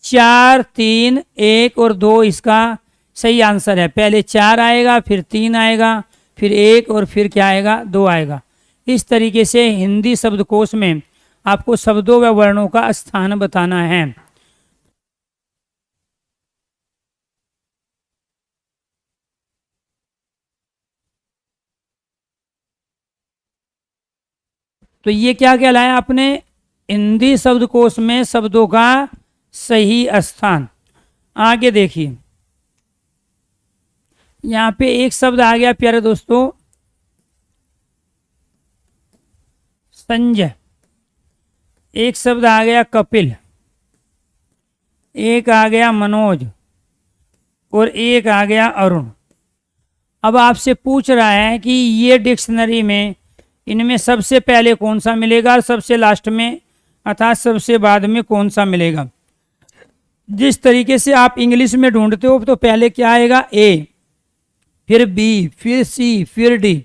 4 3 1 और 2 इसका सही आंसर है। पहले 4 आएगा, फिर 3 आएगा, फिर 1 और फिर क्या आएगा? 2 आएगा। इस तरीके से हिंदी शब्दकोश में आपको शब्दों व वर्णों का स्थान बताना है। तो ये क्या कहलाया आपने? हिंदी शब्दकोश में शब्दों का सही स्थान। आगे देखिए, यहाँ पे एक शब्द आ गया प्यारे दोस्तों संजय, एक शब्द आ गया कपिल, एक आ गया मनोज और एक आ गया अरुण। अब आपसे पूछ रहा है कि ये डिक्शनरी में इनमें सबसे पहले कौन सा मिलेगा और सबसे लास्ट में अर्थात सबसे बाद में कौन सा मिलेगा। जिस तरीके से आप इंग्लिश में ढूंढते हो तो पहले क्या आएगा? ए, फिर बी, फिर सी, फिर डी।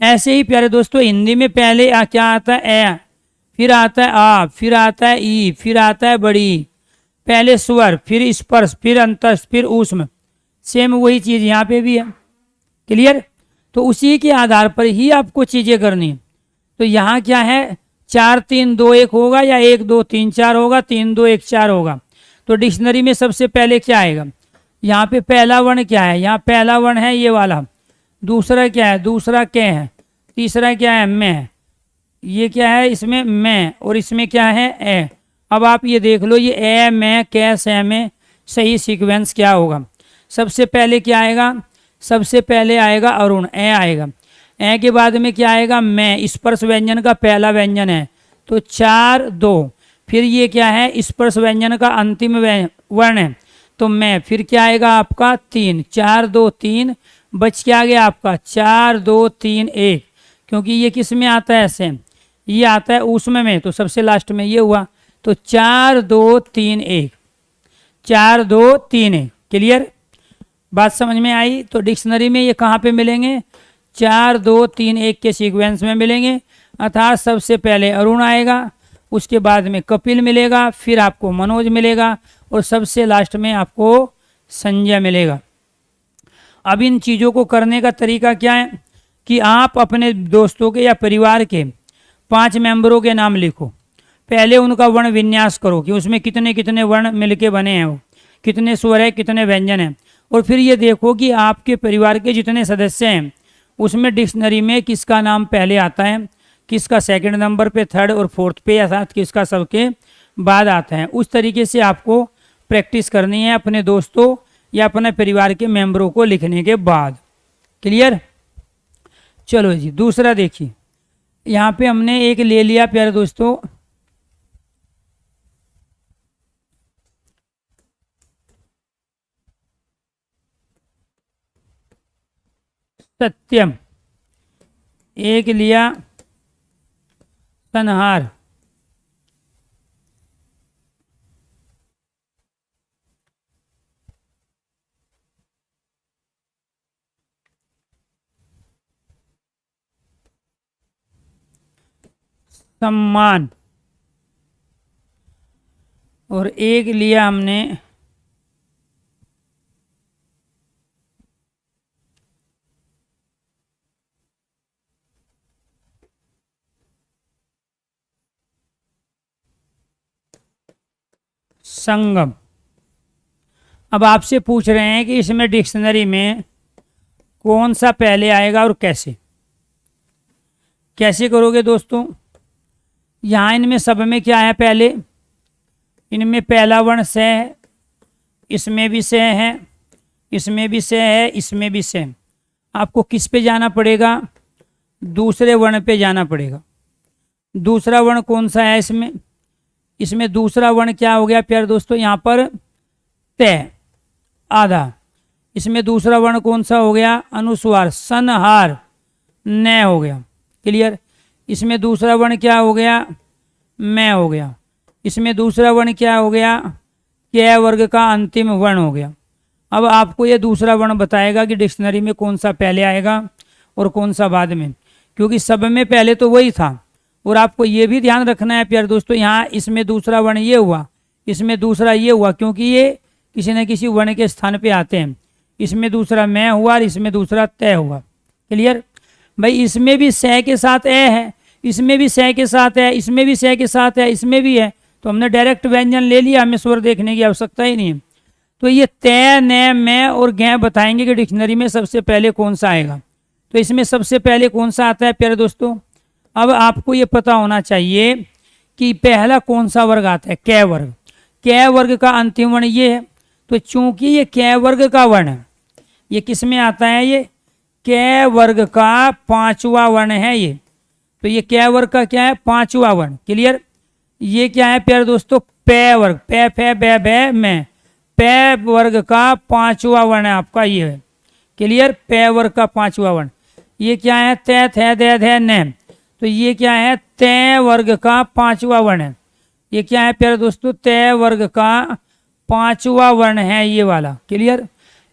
ऐसे ही प्यारे दोस्तों हिंदी में पहले क्या आता है? ए, फिर आता है आ, फिर आता है ई, फिर आता है बड़ी। पहले स्वर, फिर स्पर्श, फिर अंतस्थ, फिर ऊष्म। सेम वही चीज यहाँ पे भी है। क्लियर? तो उसी के आधार पर ही आपको चीजें करनी है। तो यहाँ क्या है? 4 3 2 1 होगा या 1 2 3 4 होगा, 3 2 1 4 होगा। तो डिक्शनरी में सबसे पहले क्या आएगा? यहाँ पे पहला वर्ण क्या है? यहाँ पहला वर्ण है ये वाला। दूसरा क्या है? दूसरा कै है। तीसरा क्या है? मैं। ये क्या है? इसमें मैं। और इसमें क्या है? ए। अब आप ये देख लो, ये ए मैं कै से में सही सीक्वेंस क्या होगा? सबसे पहले क्या आएगा? सबसे पहले आएगा अरुण, ए आएगा। ए के बाद में क्या आएगा? मैं। स्पर्श व्यंजन का पहला व्यंजन है, तो 4 2। फिर ये क्या है? स्पर्श व्यंजन का अंतिम वर्ण है, तो मैं। फिर क्या आएगा आपका? 3, 4 2 3। बच क्या गया आपका? 4 2 3 1। क्योंकि ये किस में आता है? सेम ये आता है ऊष्म में, तो सबसे लास्ट में ये हुआ। तो 4 2 3 1, 4 2 3 1। क्लियर? बात समझ में आई? तो डिक्शनरी में ये कहाँ पे मिलेंगे? 4 2 3 1 के सीक्वेंस में मिलेंगे। अर्थात सबसे पहले अरुण आएगा, उसके बाद में कपिल मिलेगा, फिर आपको मनोज मिलेगा और सबसे लास्ट में आपको संजय मिलेगा। अब इन चीज़ों को करने का तरीका क्या है कि आप अपने दोस्तों के या परिवार के 5 मेंबरों के नाम लिखो। पहले उनका वर्ण विन्यास करो कि उसमें कितने कितने वर्ण मिलके बने हैं, वो कितने स्वर है, कितने व्यंजन हैं। और फिर ये देखो कि आपके परिवार के जितने सदस्य हैं उसमें डिक्शनरी में किसका नाम पहले आता है, किसका सेकंड नंबर पे, थर्ड और फोर्थ पे, या साथ किसका सबके बाद आता है। उस तरीके से आपको प्रैक्टिस करनी है अपने दोस्तों या अपने परिवार के मेंबरों को लिखने के बाद। क्लियर? चलो जी, दूसरा देखिए, यहाँ पे हमने एक ले लिया प्यारे दोस्तों सत्यम, एक लिया संहार, सम्मान, और एक लिया हमने संगम। अब आपसे पूछ रहे हैं कि इसमें डिक्शनरी में कौन सा पहले आएगा और कैसे कैसे करोगे दोस्तों। यहाँ इनमें सब में क्या है, पहले इनमें पहला वर्ण स है, इसमें भी स है, इसमें भी स है, इसमें भी स। आपको किस पे जाना पड़ेगा, दूसरे वर्ण पे जाना पड़ेगा। दूसरा वर्ण कौन सा है इसमें, इसमें दूसरा वर्ण क्या हो गया प्यारे दोस्तों, यहाँ पर तय आधा। इसमें दूसरा वर्ण कौन सा हो गया, अनुस्वार, संहार, न हो गया। क्लियर। इसमें दूसरा वर्ण क्या हो गया, मैं हो गया। इसमें दूसरा वर्ण क्या हो गया, कै वर्ग का अंतिम वर्ण हो गया। अब आपको ये दूसरा वर्ण बताएगा कि डिक्शनरी में कौन सा पहले आएगा और कौन सा बाद में, क्योंकि सब में पहले तो वही था। और आपको ये भी ध्यान रखना है प्यारे दोस्तों, यहाँ इसमें दूसरा वर्ण ये हुआ, इसमें दूसरा ये हुआ, क्योंकि ये किसी न किसी वर्ण के स्थान पे आते हैं। इसमें दूसरा मैं हुआ और इसमें दूसरा तय हुआ। क्लियर भाई। इसमें भी स के साथ ए है, इसमें भी स के साथ है, इसमें भी स के साथ है, इसमें भी है, तो हमने डायरेक्ट व्यंजन ले लिया, हमें स्वर देखने की आवश्यकता ही नहीं है। तो ये तय, न, मैं और गै बताएंगे कि डिक्शनरी में सबसे पहले कौन सा आएगा। तो इसमें सबसे पहले कौन सा आता है प्यारे दोस्तों। अब आपको ये पता होना चाहिए कि पहला कौन सा वर्ग आता है, कै वर्ग। कै वर्ग का अंतिम वर्ण ये है, तो चूंकि ये कै वर्ग का वर्ण है, ये किस में आता है, ये कै वर्ग का पांचवा वर्ण है ये। तो ये कै वर्ग का क्या है, पांचवा वर्ण। क्लियर। ये क्या है प्यारे दोस्तों, पै वर्ग, पै फै बै बै मैं, पै वर्ग का पांचवा वर्ण है आपका ये है। क्लियर। पै वर्ग का पांचवा वर्ण। ये क्या है, तै थे दे धै न, तो ये क्या है, तय वर्ग का पांचवा वर्ण है। ये क्या है प्यारे दोस्तों, तय वर्ग का पांचवा वर्ण है ये वाला। क्लियर।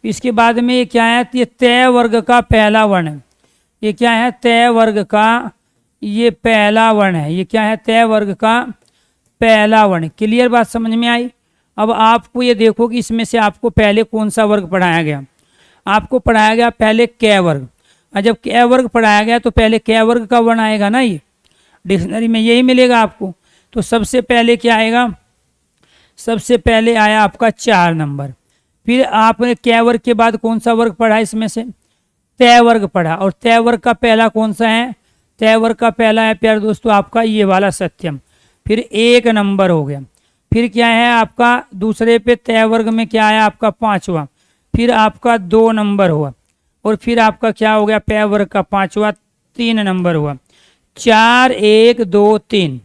इसके बाद में ये क्या है, ये तय वर्ग का पहला वर्ण है। ये क्या है, तय वर्ग का ये पहला वर्ण है। ये क्या है, तय वर्ग का पहला वर्ण। क्लियर बात समझ में आई। अब आपको ये देखो कि इसमें से आपको पहले कौन सा वर्ग पढ़ाया गया। आपको पढ़ाया गया पहले कै वर्ग, और जब कै वर्ग पढ़ाया गया तो पहले कै वर्ग का वर्ण आएगा ना, ये डिक्शनरी में यही मिलेगा आपको। तो सबसे पहले क्या आएगा, सबसे पहले आया आपका 4 नंबर। फिर आपने कै वर्ग के बाद कौन सा वर्ग पढ़ा, इसमें से तय वर्ग पढ़ा। और तय वर्ग का पहला कौन सा है, तय वर्ग का पहला है प्यारे दोस्तों आपका ये वाला सत्यम। फिर 1 नंबर हो गया। फिर क्या है आपका दूसरे पे तय वर्ग में क्या आया आपका 5वां। फिर आपका 2 नंबर हुआ। और फिर आपका क्या हो गया, पै वर्ग का 5वां 3 नंबर हुआ। 4 1 2 3,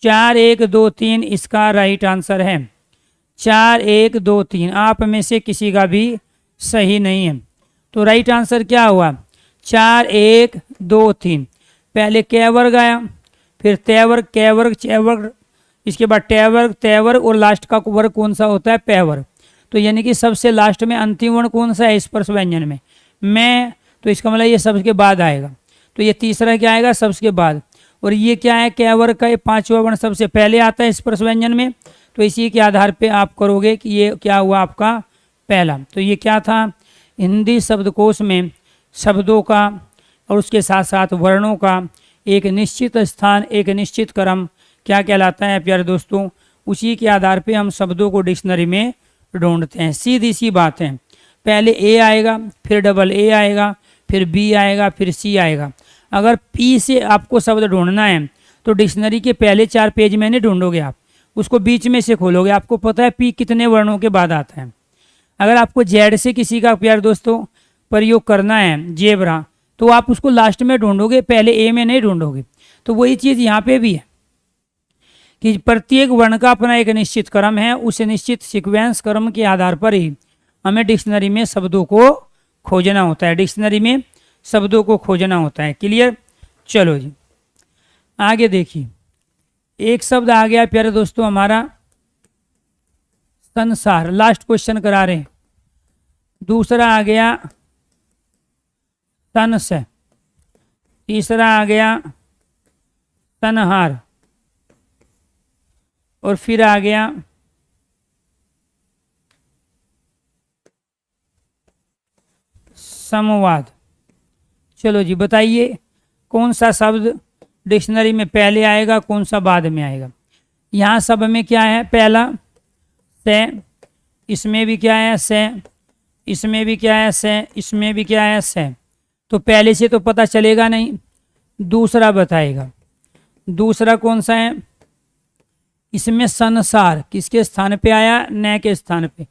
4 1 2 3 इसका राइट आंसर है। 4 1 2 3 आप में से किसी का भी सही नहीं है। तो राइट आंसर क्या हुआ, 4 1 2 3। पहले कै वर्ग आया, फिर तय वर्ग, कै वर्ग, च वर्ग, इसके बाद टै वर्ग, तय वर्ग, और लास्ट का वर्ग कौन सा होता है, पै वर्ग। तो यानी कि सबसे लास्ट में अंतिम वर्ण कौन सा है स्पर्श व्यंजन में, मैं। तो इसका मतलब ये सबके बाद आएगा। तो ये तीसरा क्या आएगा, सबके बाद। और ये क्या है, कै वर्ग का ये 5वां वर्ण सबसे पहले आता है स्पर्श व्यंजन में। तो इसी के आधार पे आप करोगे कि ये क्या हुआ आपका पहला। तो ये क्या था, हिंदी शब्दकोश में शब्दों का और उसके साथ साथ वर्णों का एक निश्चित स्थान, एक निश्चित क्रम क्या कहलाता है प्यारे दोस्तों। उसी के आधार पे हम शब्दों को डिक्शनरी में ढूंढते हैं। सीधी सी बात है, पहले ए आएगा, फिर डबल ए आएगा, फिर बी आएगा, फिर सी आएगा। अगर पी से आपको शब्द ढूंढना है तो डिक्शनरी के पहले 4 पेज में नहीं ढूंढोगे आप, उसको बीच में से खोलोगे। आपको पता है पी कितने वर्णों के बाद आता है। अगर आपको जेड से किसी का प्यारे दोस्तों प्रयोग करना है, जेबरा, तो आप उसको लास्ट में ढूंढोगे, पहले ए में नहीं ढूंढोगे। तो वही चीज़ यहाँ पे भी है कि प्रत्येक वर्ण का अपना एक निश्चित क्रम है। उस निश्चित सीक्वेंस क्रम के आधार पर ही हमें डिक्शनरी में शब्दों को खोजना होता है। डिक्शनरी में शब्दों को खोजना होता है। क्लियर? चलो जी आगे देखिए, एक शब्द आ गया प्यारे दोस्तों हमारा संसार, लास्ट क्वेश्चन करा रहे हैं। दूसरा आ गया तन से, तीसरा आ गया तनहार, और फिर आ गया समवाद। चलो जी बताइए कौन सा शब्द डिक्शनरी में पहले आएगा, कौन सा बाद में आएगा। यहाँ सब में क्या है, पहला से, इसमें भी क्या है से, इसमें भी क्या है से, इसमें भी क्या है से। तो पहले से तो पता चलेगा नहीं, दूसरा बताएगा। दूसरा कौन सा है, इसमें संसार किसके स्थान पे आया, न के स्थान पे।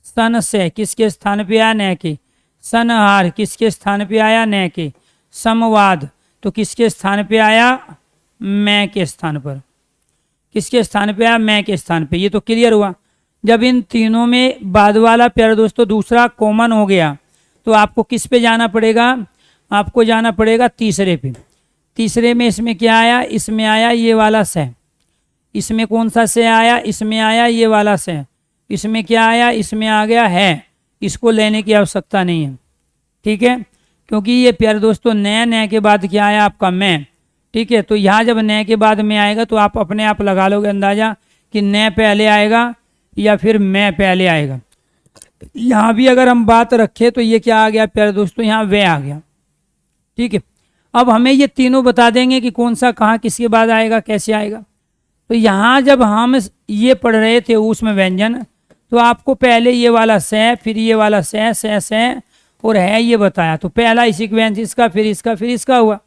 सन से किसके स्थान पे आया, न के। सनहार किसके स्थान पे आया, न के। समवाद तो किसके स्थान पे आया, मैं के स्थान पर। किसके स्थान पे आया, मैं के स्थान पे। ये तो क्लियर हुआ। जब इन तीनों में बाद वाला प्यारे दोस्तों दूसरा कॉमन हो गया तो आपको किस पे जाना पड़ेगा, आपको जाना पड़ेगा तीसरे पे। तीसरे में इसमें क्या आया, इसमें आया ये वाला से। इसमें कौन सा से आया, इसमें आया ये वाला से। इसमें क्या आया, इसमें आ गया है। इसको लेने की आवश्यकता नहीं है, ठीक है, क्योंकि ये प्यारे दोस्तों न के बाद क्या आया आपका मैं। ठीक है, तो यहाँ जब न के बाद में आएगा तो आप अपने आप लगा लोगे अंदाजा कि न पहले आएगा या फिर मैं पहले आएगा। यहाँ भी अगर हम बात रखें तो ये क्या आ गया प्यारे दोस्तों, यहाँ वे आ गया। ठीक है, अब हमें ये तीनों बता देंगे कि कौन सा कहाँ किसके बाद आएगा, कैसे आएगा। तो यहाँ जब हम ये पढ़ रहे थे उसमें व्यंजन, तो आपको पहले ये वाला से, फिर ये वाला से और है ये बताया। तो पहला सीक्वेंस इसका, फिर इसका, फिर इसका हुआ।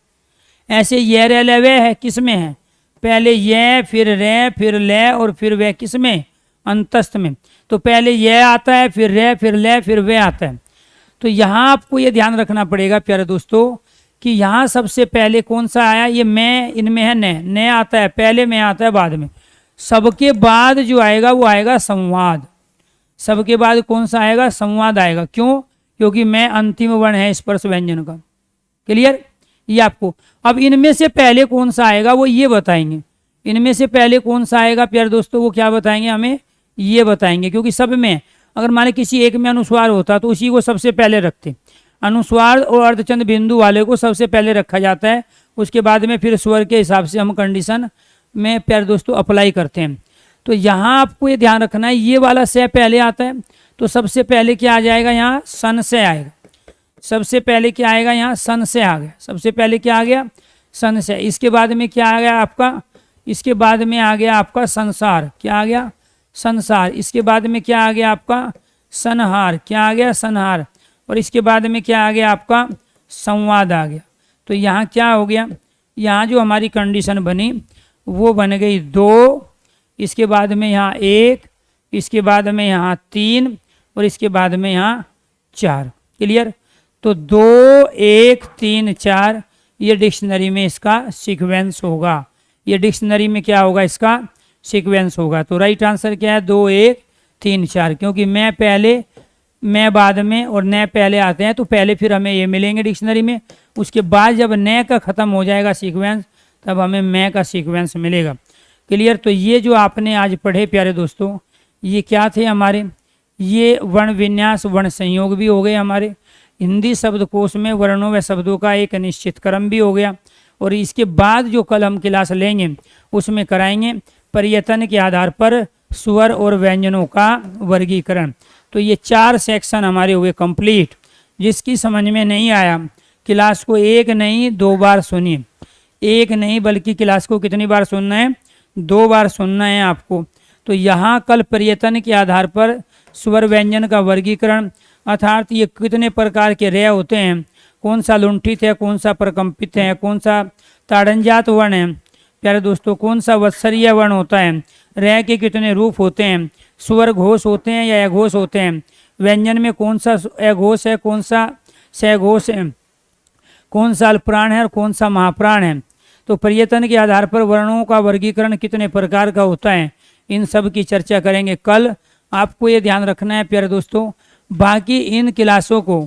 ऐसे ये रे ले वे है किस में है, पहले ये, फिर रे, फिर ले, और फिर वे किस में, अंतस्थ में। तो पहले ये आता है, फिर रे, फिर ले, फिर वे आता है। तो यहाँ आपको ये ध्यान रखना पड़ेगा प्यारे दोस्तों कि यहाँ सबसे पहले कौन सा आया, ये मैं, इनमें है न आता है पहले, में आता है बाद में। सबके बाद जो आएगा वो आएगा संवाद। सबके बाद कौन सा आएगा, संवाद आएगा। क्यों, क्योंकि मैं अंतिम वर्ण है स्पर्श व्यंजन का। क्लियर, ये आपको। अब इनमें से पहले कौन सा आएगा वो ये बताएंगे। इनमें से पहले कौन सा आएगा प्यारे दोस्तों वो क्या बताएंगे, हमें ये बताएंगे। क्योंकि सब में अगर मान किसी एक में अनुस्वार होता तो उसी को सबसे पहले रखते। अनुस्वार और अर्धचंद बिंदु वाले को सबसे पहले रखा जाता है, उसके बाद में फिर स्वर के हिसाब से हम कंडीशन में प्यारे दोस्तों अप्लाई करते हैं। तो यहाँ आपको ये ध्यान रखना है, ये वाला से पहले आता है तो सबसे पहले क्या आ जाएगा, यहाँ सन से आएगा। सबसे पहले क्या आएगा, यहाँ सन से आ गया। सबसे पहले क्या आ गया, सन से। इसके बाद में क्या आ गया आपका, इसके बाद में आ गया आपका संसार। क्या आ गया, संसार। इसके बाद में क्या आ गया आपका, सनहार। क्या आ गया, सनहार। और इसके बाद में क्या आ गया आपका, संवाद आ गया। तो यहाँ क्या हो गया, यहाँ जो हमारी कंडीशन बनी वो बन गई 2, इसके बाद में यहाँ 1, इसके बाद में यहाँ 3, और इसके बाद में यहाँ 4। क्लियर, तो 2, 1, 3, 4 ये डिक्शनरी में इसका सीक्वेंस होगा। ये डिक्शनरी में क्या होगा, इसका सीक्वेंस होगा। तो राइट आंसर क्या है, 2, 1, 3, 4। क्योंकि मैं पहले, मैं बाद में और न पहले आते हैं तो पहले फिर हमें ये मिलेंगे डिक्शनरी में। उसके बाद जब न का ख़त्म हो जाएगा सीक्वेंस तब हमें मैं का सीक्वेंस मिलेगा। क्लियर, तो ये जो आपने आज पढ़े प्यारे दोस्तों ये क्या थे हमारे, ये वर्ण विन्यास, वर्ण संयोग भी हो गए हमारे। हिंदी शब्दकोश में वर्णों व शब्दों का एक निश्चित क्रम भी हो गया। और इसके बाद जो कल हम क्लास लेंगे उसमें कराएंगे प्रयत्न के आधार पर स्वर और व्यंजनों का वर्गीकरण। तो ये 4 सेक्शन हमारे हुए कंप्लीट। जिसकी समझ में नहीं आया क्लास को एक नहीं 2 बार सुनिए। एक नहीं बल्कि क्लास को कितनी बार सुनना है, 2 बार सुनना है आपको। तो यहाँ कल प्रयत्न के आधार पर स्वर व्यंजन का वर्गीकरण, अर्थात ये कितने प्रकार के रे होते हैं, कौन सा लुंठित है, कौन सा प्रकंपित है, कौन सा ताड़नजात वर्ण है प्यारे दोस्तों, कौन सा वत्सरीय वर्ण होता है, रे के कितने रूप होते हैं, स्वर घोष होते हैं या अघोष होते हैं, व्यंजन में कौन सा अघोष है, कौन सा सघोष है, कौन सा अल्पप्राण है और कौन सा महाप्राण है। तो प्रयत्न के आधार पर वर्णों का वर्गीकरण कितने प्रकार का होता है, इन सब की चर्चा करेंगे कल। आपको ये ध्यान रखना है प्यारे दोस्तों। बाकी इन क्लासों को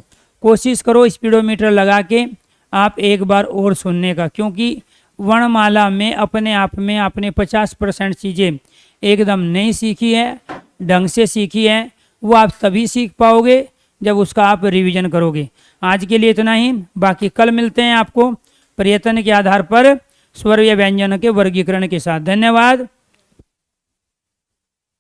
कोशिश करो स्पीडोमीटर लगा के आप एक बार और सुनने का, क्योंकि वर्णमाला में अपने आप में आपने 50% चीज़ें एकदम नहीं सीखी है, ढंग से सीखी है। वो आप तभी सीख पाओगे जब उसका आप रिवीजन करोगे। आज के लिए इतना ही, बाकी कल मिलते हैं आपको प्रयत्न के आधार पर स्वर या व्यंजन के वर्गीकरण के साथ। धन्यवाद।